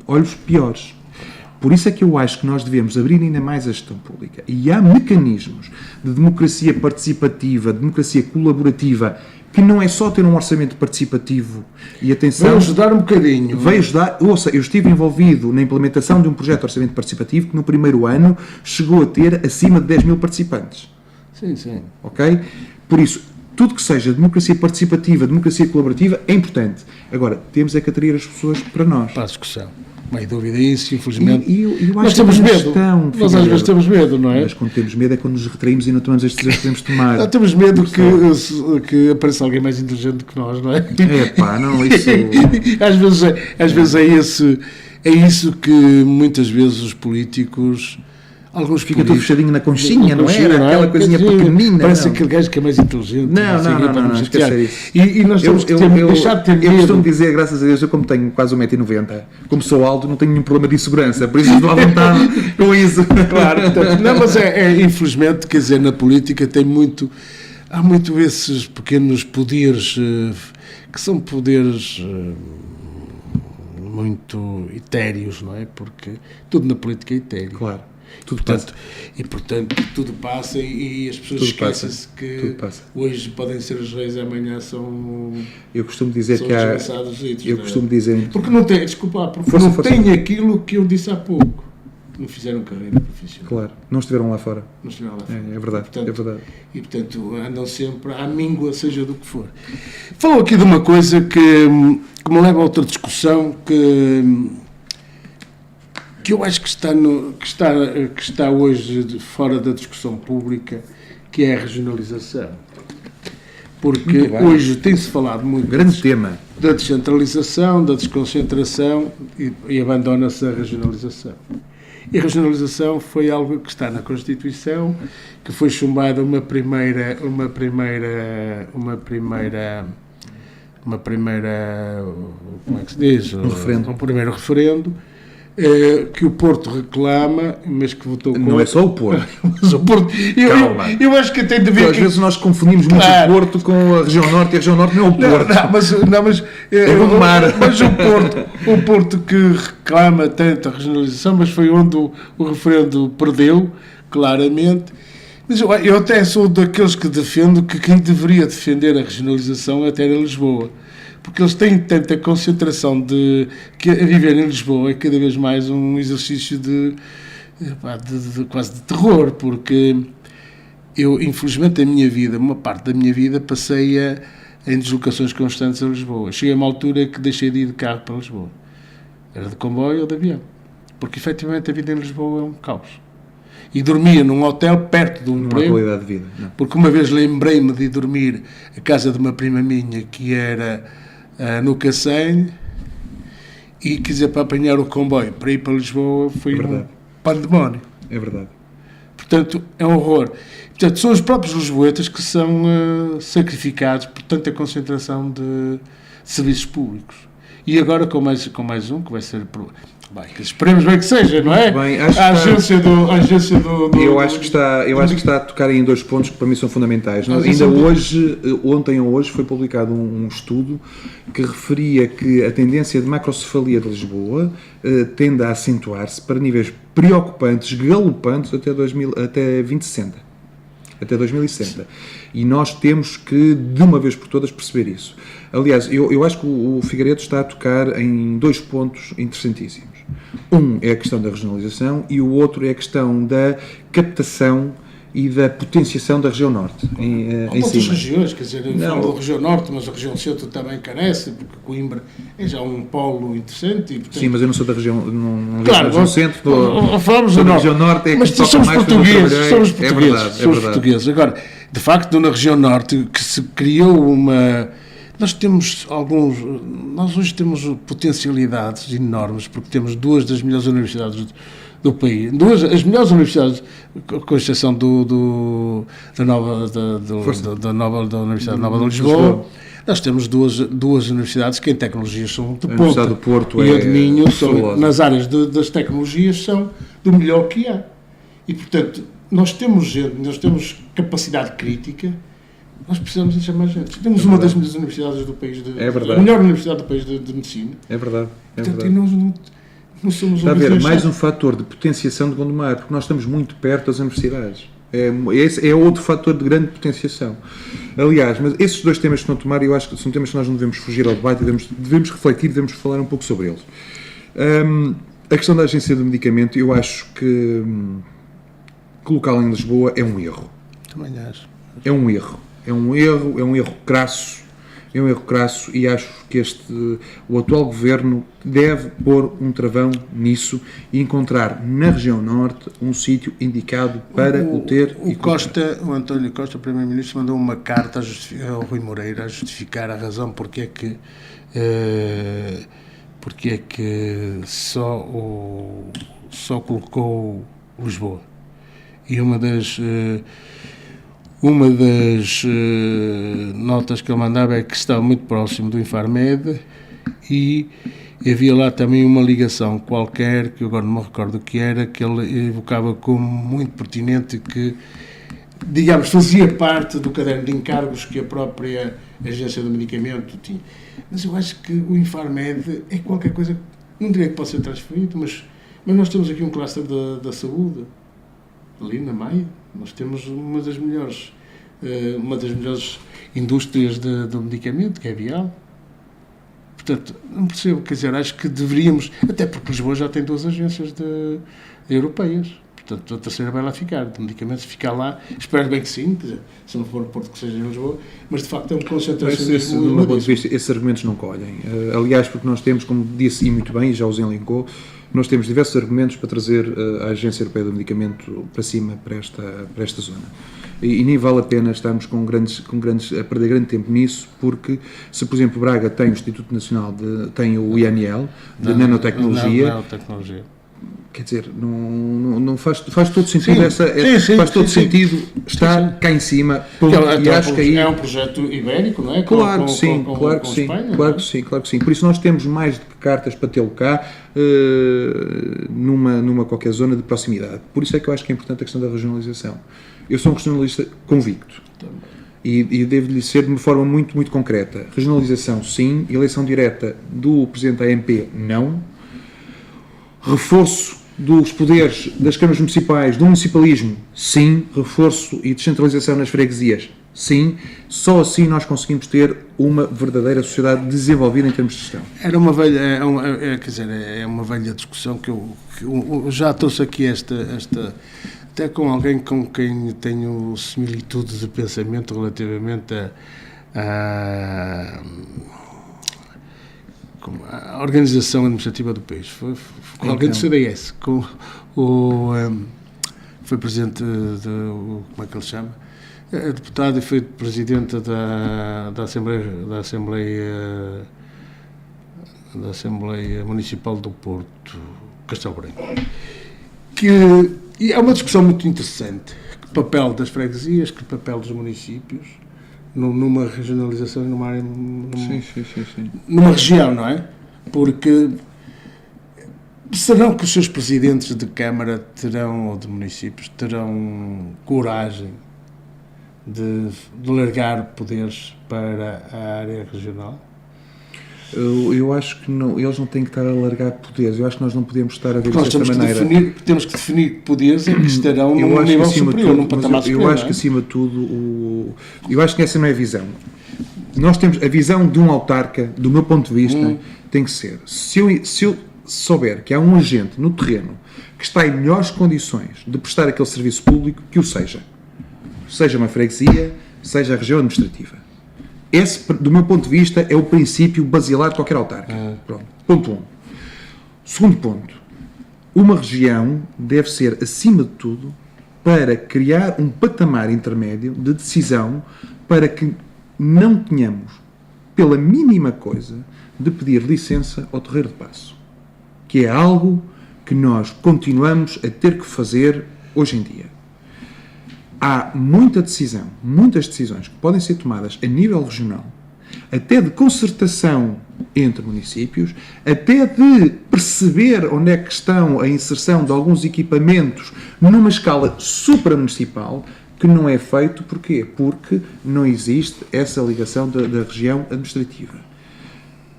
olhos piores. Por isso é que eu acho que nós devemos abrir ainda mais a gestão pública. E há mecanismos de democracia participativa, de democracia colaborativa, que não é só ter um orçamento participativo. E atenção... Vai ajudar um bocadinho. Vai ajudar... Ouça, eu estive envolvido na implementação de um projeto de orçamento participativo que no primeiro ano chegou a ter acima de 10 mil participantes. Sim. Ok? Por isso, tudo que seja democracia participativa, democracia colaborativa, é importante. Agora, temos é que atrair as pessoas para nós. Para a discussão. Meio dúvida isso, infelizmente. Nós temos medo. Nós às vezes temos medo, não é? Mas quando temos medo é quando nos retraímos e não tomamos as decisões que devemos tomar. Nós temos medo que apareça alguém mais inteligente que nós, não é? Não, isso... às vezes é isso que muitas vezes os políticos... Alguns ficam todo fechadinho na conchinha, não era? Aquela coisinha pequenina. Parece aquele gajo que é mais inteligente. Não, esquecer isso. E nós temos que deixar de ter medo. Eu costumo dizer, graças a Deus, eu como tenho quase 1,90 m, como sou alto, não tenho nenhum problema de insegurança, por isso estou à vontade com isso. Claro, portanto, não, mas infelizmente, quer dizer, na política há muito esses pequenos poderes, que são poderes muito etéreos, não é? Porque tudo na política é etéreo. Claro. Portanto, tudo passa e as pessoas esquecem-se que hoje podem ser os reis e amanhã são... Eu costumo dizer que há... Porque não tem, desculpa, porque não tem aquilo que eu disse há pouco. não fizeram carreira profissional. Claro, não estiveram lá fora. Não estiveram lá fora. É verdade, portanto, é verdade. E, portanto, andam sempre à míngua, seja do que for. Falou aqui de uma coisa que me leva a outra discussão que eu acho que está hoje fora da discussão pública, que é a regionalização. Porque hoje tem-se falado muito Grande tema. Da descentralização, da desconcentração e abandona-se a regionalização. E a regionalização foi algo que está na Constituição, que foi chumbada uma primeira como é que se diz? Um primeiro referendo, que o Porto reclama, mas que votou contra. Não é só o Porto. Mas o Porto, eu acho que até devia... Às vezes nós confundimos muito o Porto com a região Norte, e a região Norte não é o Porto. Mas o Porto que reclama tanto a regionalização, mas foi onde o referendo perdeu, claramente. Mas eu até sou daqueles que defendo que quem deveria defender a regionalização até era Lisboa. Porque eles têm tanta concentração que a viver em Lisboa é cada vez mais um exercício de quase de terror, porque eu, infelizmente, uma parte da minha vida, passei em deslocações constantes a Lisboa. Cheguei a uma altura que deixei de ir de carro para Lisboa. Era de comboio ou de avião. Porque, efetivamente, a vida em Lisboa é um caos. E dormia num hotel perto de um emprego. Não há qualidade de vida. Não. Porque uma vez lembrei-me de dormir à casa de uma prima minha, que era no Cacém, e quiser para apanhar o comboio para ir para Lisboa foi um pandemónio. É verdade. Portanto, é um horror. Portanto, são os próprios lisboetas que são sacrificados por tanta concentração de serviços públicos. E agora com mais um, que vai ser... Bem, esperemos bem que seja, não é? Bem, a agência do... Eu acho que está a tocar aí em dois pontos que para mim são fundamentais. Ontem ou hoje foi publicado um estudo que referia que a tendência de macrocefalia de Lisboa tende a acentuar-se para níveis preocupantes, galopantes até 2060. Até 2060. E nós temos que, de uma vez por todas, perceber isso. Aliás, eu acho que o Figueiredo está a tocar em dois pontos interessantíssimos. Um é a questão da regionalização e o outro é a questão da captação e da potenciação da região norte. Outras regiões, quer dizer, eu falo da região norte, mas a região centro também carece, porque Coimbra é já um polo interessante. E, portanto... Sim, mas eu não sou da região, não claro, da região centro, falamos da região norte, é mas que somos portugueses, somos portugueses. Portugueses. Agora, de facto, na região norte, que se criou uma... Nós hoje temos potencialidades enormes, porque temos duas das melhores universidades do país, as melhores universidades, com exceção da Universidade Nova de Lisboa. Nós temos duas universidades que em tecnologias são de ponta. A Universidade do Porto e a de Minho, nas áreas das tecnologias, são do melhor que há. E, portanto, nós temos capacidade crítica. Nós precisamos de mais gente. Temos uma das melhores universidades do país, a melhor universidade do país de medicina. É verdade. Portanto, e nós não somos... Está a haver mais um fator de potenciação de Gondomar, porque nós estamos muito perto das universidades. Esse é outro fator de grande potenciação. Aliás, mas esses dois temas que estão a tomar, eu acho que são temas que nós não devemos fugir ao debate, devemos refletir, devemos falar um pouco sobre eles. A questão da agência do medicamento, eu acho que colocá-la em Lisboa é um erro. Também acho. É um erro crasso, e acho que o atual governo deve pôr um travão nisso e encontrar na região norte um sítio indicado para o ter. O António Costa, o Primeiro-Ministro, mandou uma carta ao Rui Moreira a justificar a razão porque é que só colocou Lisboa. E uma das notas que ele mandava é que estava muito próximo do Infarmed e havia lá também uma ligação qualquer, que eu agora não me recordo o que era, que ele evocava como muito pertinente, que, digamos, fazia parte do caderno de encargos que a própria agência do medicamento tinha. Mas eu acho que o Infarmed é qualquer coisa, não diria que pode ser transferido, mas nós temos aqui um cluster da saúde, ali na Maia. Nós temos uma das melhores indústrias do medicamento, que é a Vial. Portanto, não percebo, quer dizer, acho que deveríamos, até porque Lisboa já tem 2 agências europeias, portanto a terceira vai lá ficar, de medicamentos, ficar lá, espero bem que sim, quer dizer, se não for o Porto que seja em Lisboa, mas de facto é um concentracionismo. Do meu ponto de vista, esses argumentos não colhem. Aliás, porque nós temos, como disse e muito bem, e já os elencou, nós temos diversos argumentos para trazer a Agência Europeia do Medicamento para cima, para esta zona. E nem vale a pena estarmos a perder grande tempo nisso, porque se, por exemplo, Braga tem o Instituto Nacional, tem o INL, de nanotecnologia, quer dizer, não faz todo sentido faz todo sentido estar cá em cima, e acho que aí é um projeto ibérico, não é? Claro que sim. Por isso nós temos mais de cartas para tê-lo cá, numa qualquer zona de proximidade. Por isso é que eu acho que é importante a questão da regionalização. Eu sou um regionalista convicto e devo-lhe ser de uma forma muito, muito concreta. Regionalização, sim. Eleição direta do Presidente da AMP, não. Reforço dos poderes das câmaras municipais, do municipalismo, sim. Reforço e descentralização nas freguesias, sim. Só assim nós conseguimos ter uma verdadeira sociedade desenvolvida em termos de gestão. Era uma velha, é uma velha discussão que eu já trouxe aqui esta até com alguém com quem tenho similitude de pensamento relativamente à organização administrativa do país. Foi com alguém do CDS, foi presidente como é que ele chama? É deputado e foi presidente da Assembleia Municipal do Porto, Castelo Branco. E é uma discussão muito interessante. Que papel das freguesias, que papel dos municípios numa regionalização e numa área, numa região, não é? Porque serão que os seus presidentes de Câmara terão, ou de municípios, terão coragem de largar poderes para a área regional? Eu acho que não, eles não têm que estar a largar poderes. Eu acho que nós não podemos estar a ver desta maneira. Temos que definir poderes em que estarão num nível superior, num patamar superior. Eu acho que, acima de tudo, eu acho que essa não é a visão. Nós temos a visão de um autarca, do meu ponto de vista, tem que ser. Se eu souber que há um agente no terreno que está em melhores condições de prestar aquele serviço público, que o seja. Seja uma freguesia, seja a região administrativa. Esse, do meu ponto de vista, é o princípio basilar de qualquer autarca. Pronto. Ponto 1. Segundo ponto. Uma região deve ser, acima de tudo, para criar um patamar intermédio de decisão para que não tenhamos, pela mínima coisa, de pedir licença ao Terreiro de Paço. Que é algo que nós continuamos a ter que fazer hoje em dia. Há muitas decisões que podem ser tomadas a nível regional, até de concertação entre municípios, até de perceber onde é que estão a inserção de alguns equipamentos numa escala supramunicipal, que não é feito. Porquê? Porque não existe essa ligação da região administrativa.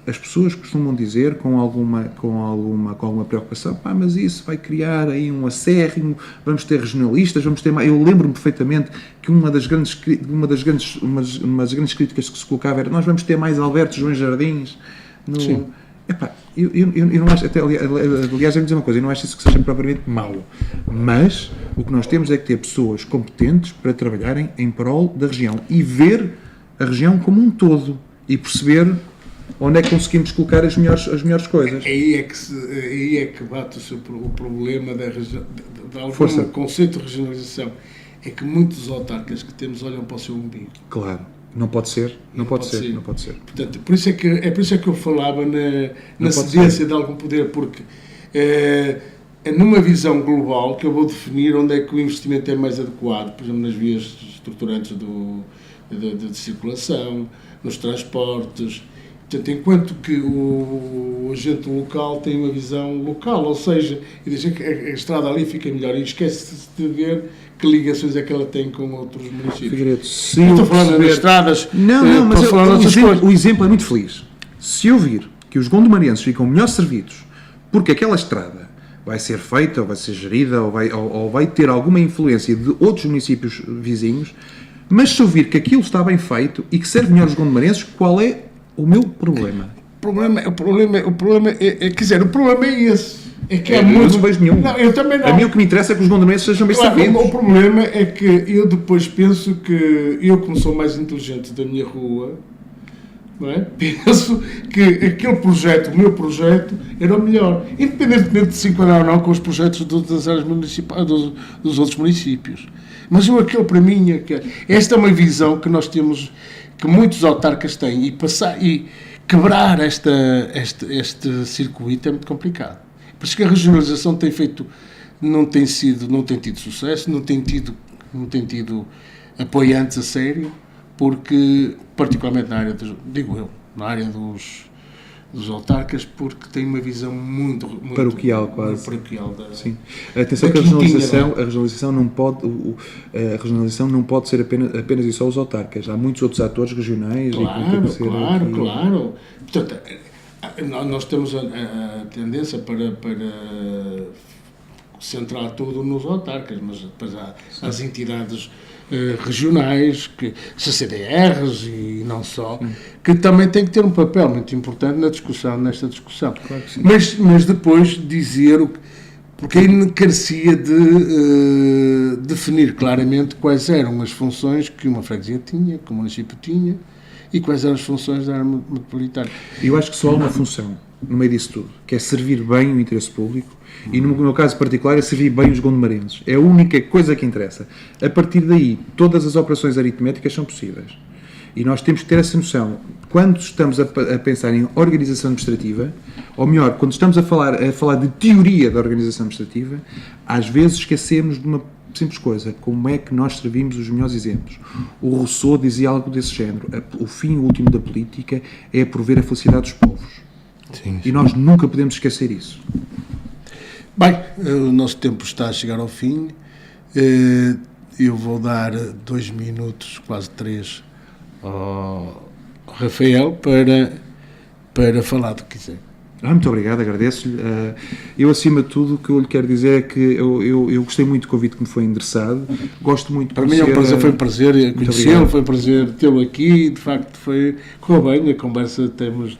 As pessoas costumam dizer com alguma preocupação, mas isso vai criar aí um acérrimo, vamos ter regionalistas, vamos ter mais. Eu lembro-me perfeitamente que uma das grandes críticas que se colocava era: nós vamos ter mais Alberto João Jardins. Eu não acho, aliás, eu vou dizer uma coisa, eu não acho isso que seja propriamente mau, mas o que nós temos é que ter pessoas competentes para trabalharem em prol da região e ver a região como um todo e perceber onde é que conseguimos colocar as melhores coisas. Aí é que bate o problema de algum conceito de regionalização. É que muitos autarcas que temos olham para o seu umbigo. Claro, não pode ser. Portanto, por isso é que eu falava na cedência de algum poder, porque é numa visão global que eu vou definir onde é que o investimento é mais adequado, por exemplo, nas vias estruturantes de circulação, nos transportes. Portanto, enquanto que o agente local tem uma visão local, ou seja, e deixa que a estrada ali fica melhor e esquece-se de ver que ligações é que ela tem com outros municípios. Figueiredo, estou falando de estradas. O exemplo é muito feliz. Se eu vir que os gondomarienses ficam melhor servidos porque aquela estrada vai ser feita, ou vai ser gerida, ou vai ter alguma influência de outros municípios vizinhos, mas se eu vir que aquilo está bem feito e que serve melhor os gondomarienses, qual é o meu problema? O problema é, quer dizer, o problema é esse. É que eu não vejo nenhum. Não, eu também não. A mim o que me interessa é que os gondomeiros sejam bem servidos. O problema é que eu depois penso que eu, como sou mais inteligente da minha rua, não é? Penso que aquele projeto, o meu projeto, era o melhor, independentemente de se enquadrar ou não com os projetos das áreas municipais, dos outros municípios. Mas aquele para mim, esta é uma visão que nós temos, que muitos autarcas têm, e quebrar este circuito é muito complicado. Por isso que a regionalização não tem tido sucesso, não tem tido apoiantes a sério, porque, particularmente na área dos autarcas, porque tem uma visão muito paroquial, quase. Paroquial sim. Atenção que a regionalização não pode ser apenas e só os autarcas. Há muitos outros atores regionais. Claro. Portanto, nós temos a tendência para centrar tudo nos autarcas, mas depois há as entidades regionais, as CDRs e não só, que também têm que ter um papel muito importante nesta discussão. Claro que sim. Mas depois dizer porque aí carecia de definir claramente quais eram as funções que uma freguesia tinha, que o município tinha, e quais eram as funções da área metropolitana. Eu acho que só há uma função no meio disso tudo, que é servir bem o interesse público, e no meu caso particular é servir bem os gondomarenses. É a única coisa que interessa. A partir daí, todas as operações aritméticas são possíveis. E nós temos que ter essa noção. Quando estamos a pensar em organização administrativa, ou melhor, quando estamos a falar de teoria da organização administrativa, às vezes esquecemos de uma simples coisa: como é que nós servimos os melhores exemplos. O Rousseau dizia algo desse género: o fim último da política é prover a felicidade dos povos. Sim. E nós nunca podemos esquecer isso. Bem, o nosso tempo está a chegar ao fim. Eu vou dar 2 minutos, quase 3, ao Rafael para falar do que quiser. Muito obrigado, agradeço-lhe. Eu, acima de tudo, o que eu lhe quero dizer é que eu gostei muito do convite que me foi endereçado. Gosto muito de conhecer. Para mim foi um prazer conhecê-lo, foi um prazer tê-lo aqui. De facto, correu bem a conversa. Tivemos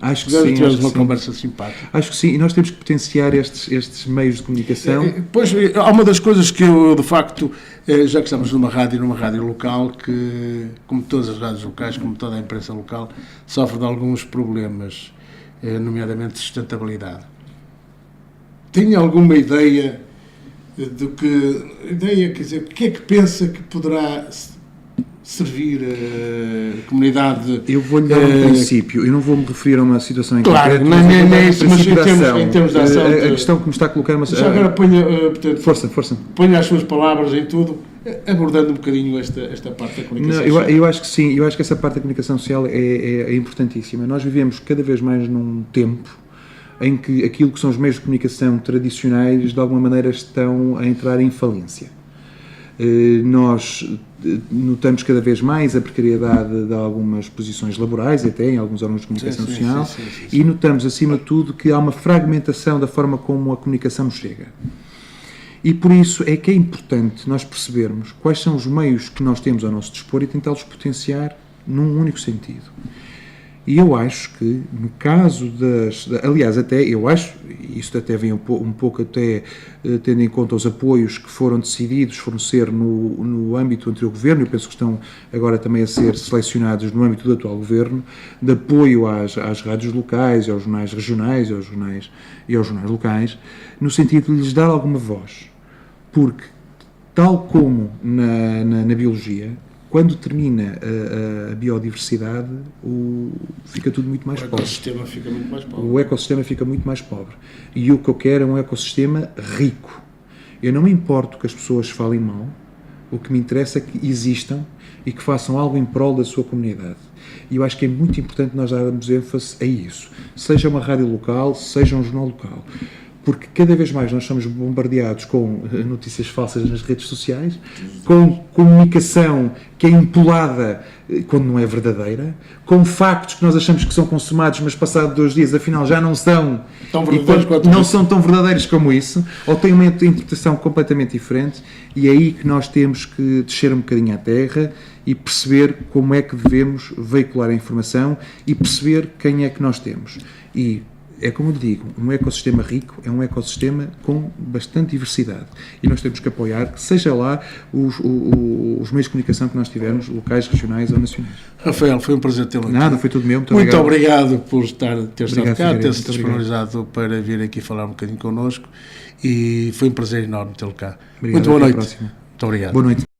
uma conversa simpática. Acho que sim, e nós temos que potenciar estes meios de comunicação. Pois, há uma das coisas que eu, de facto, já que estamos numa rádio local, que, como todas as rádios locais, como toda a imprensa local, sofre de alguns problemas, nomeadamente de sustentabilidade. Tem alguma ideia quer dizer, o que é que pensa que poderá servir a comunidade? Eu vou-lhe dar um princípio, eu não vou me referir a uma situação em concreto. Claro, não é isso, mas em termos de ação. A questão que me está a colocar é uma... Já agora força. Ponha as suas palavras em tudo, abordando um bocadinho esta parte da comunicação social. Eu acho que sim, eu acho que essa parte da comunicação social é importantíssima. Nós vivemos cada vez mais num tempo em que aquilo que são os meios de comunicação tradicionais, de alguma maneira, estão a entrar em falência. Nós notamos cada vez mais a precariedade de algumas posições laborais, até em alguns órgãos de comunicação social, e notamos, acima de tudo, que há uma fragmentação da forma como a comunicação nos chega. E por isso é que é importante nós percebermos quais são os meios que nós temos ao nosso dispor e tentá-los potenciar num único sentido. E eu acho que, no caso aliás, até eu acho, isto até vem um pouco até tendo em conta os apoios que foram decididos fornecer no âmbito anterior governo, eu penso que estão agora também a ser selecionados no âmbito do atual governo, de apoio às rádios locais, aos jornais regionais e aos jornais locais, no sentido de lhes dar alguma voz. Porque, tal como na biologia, quando termina a biodiversidade, fica tudo muito mais pobre. O ecossistema fica muito mais pobre. O ecossistema fica muito mais pobre. E o que eu quero é um ecossistema rico. Eu não me importo que as pessoas falem mal, o que me interessa é que existam e que façam algo em prol da sua comunidade. E eu acho que é muito importante nós darmos ênfase a isso. Seja uma rádio local, seja um jornal local. porque cada vez mais nós somos bombardeados com notícias falsas nas redes sociais, com comunicação que é empolada quando não é verdadeira, com factos que nós achamos que são consumados, mas passado 2 dias, afinal, já não são são tão verdadeiros como isso, ou têm uma interpretação completamente diferente, e é aí que nós temos que descer um bocadinho à terra e perceber como é que devemos veicular a informação e perceber quem é que nós temos. E é como eu digo, um ecossistema rico é um ecossistema com bastante diversidade. E nós temos que apoiar, seja lá os meios de comunicação que nós tivermos, locais, regionais ou nacionais. Rafael, foi um prazer tê-lo aqui. Nada, foi tudo meu. Muito obrigado por ter estado cá, ter-se disponibilizado para vir aqui falar um bocadinho connosco. E foi um prazer enorme tê-lo cá. Obrigado, Muito boa até à noite. próxima. Muito obrigado. Boa noite.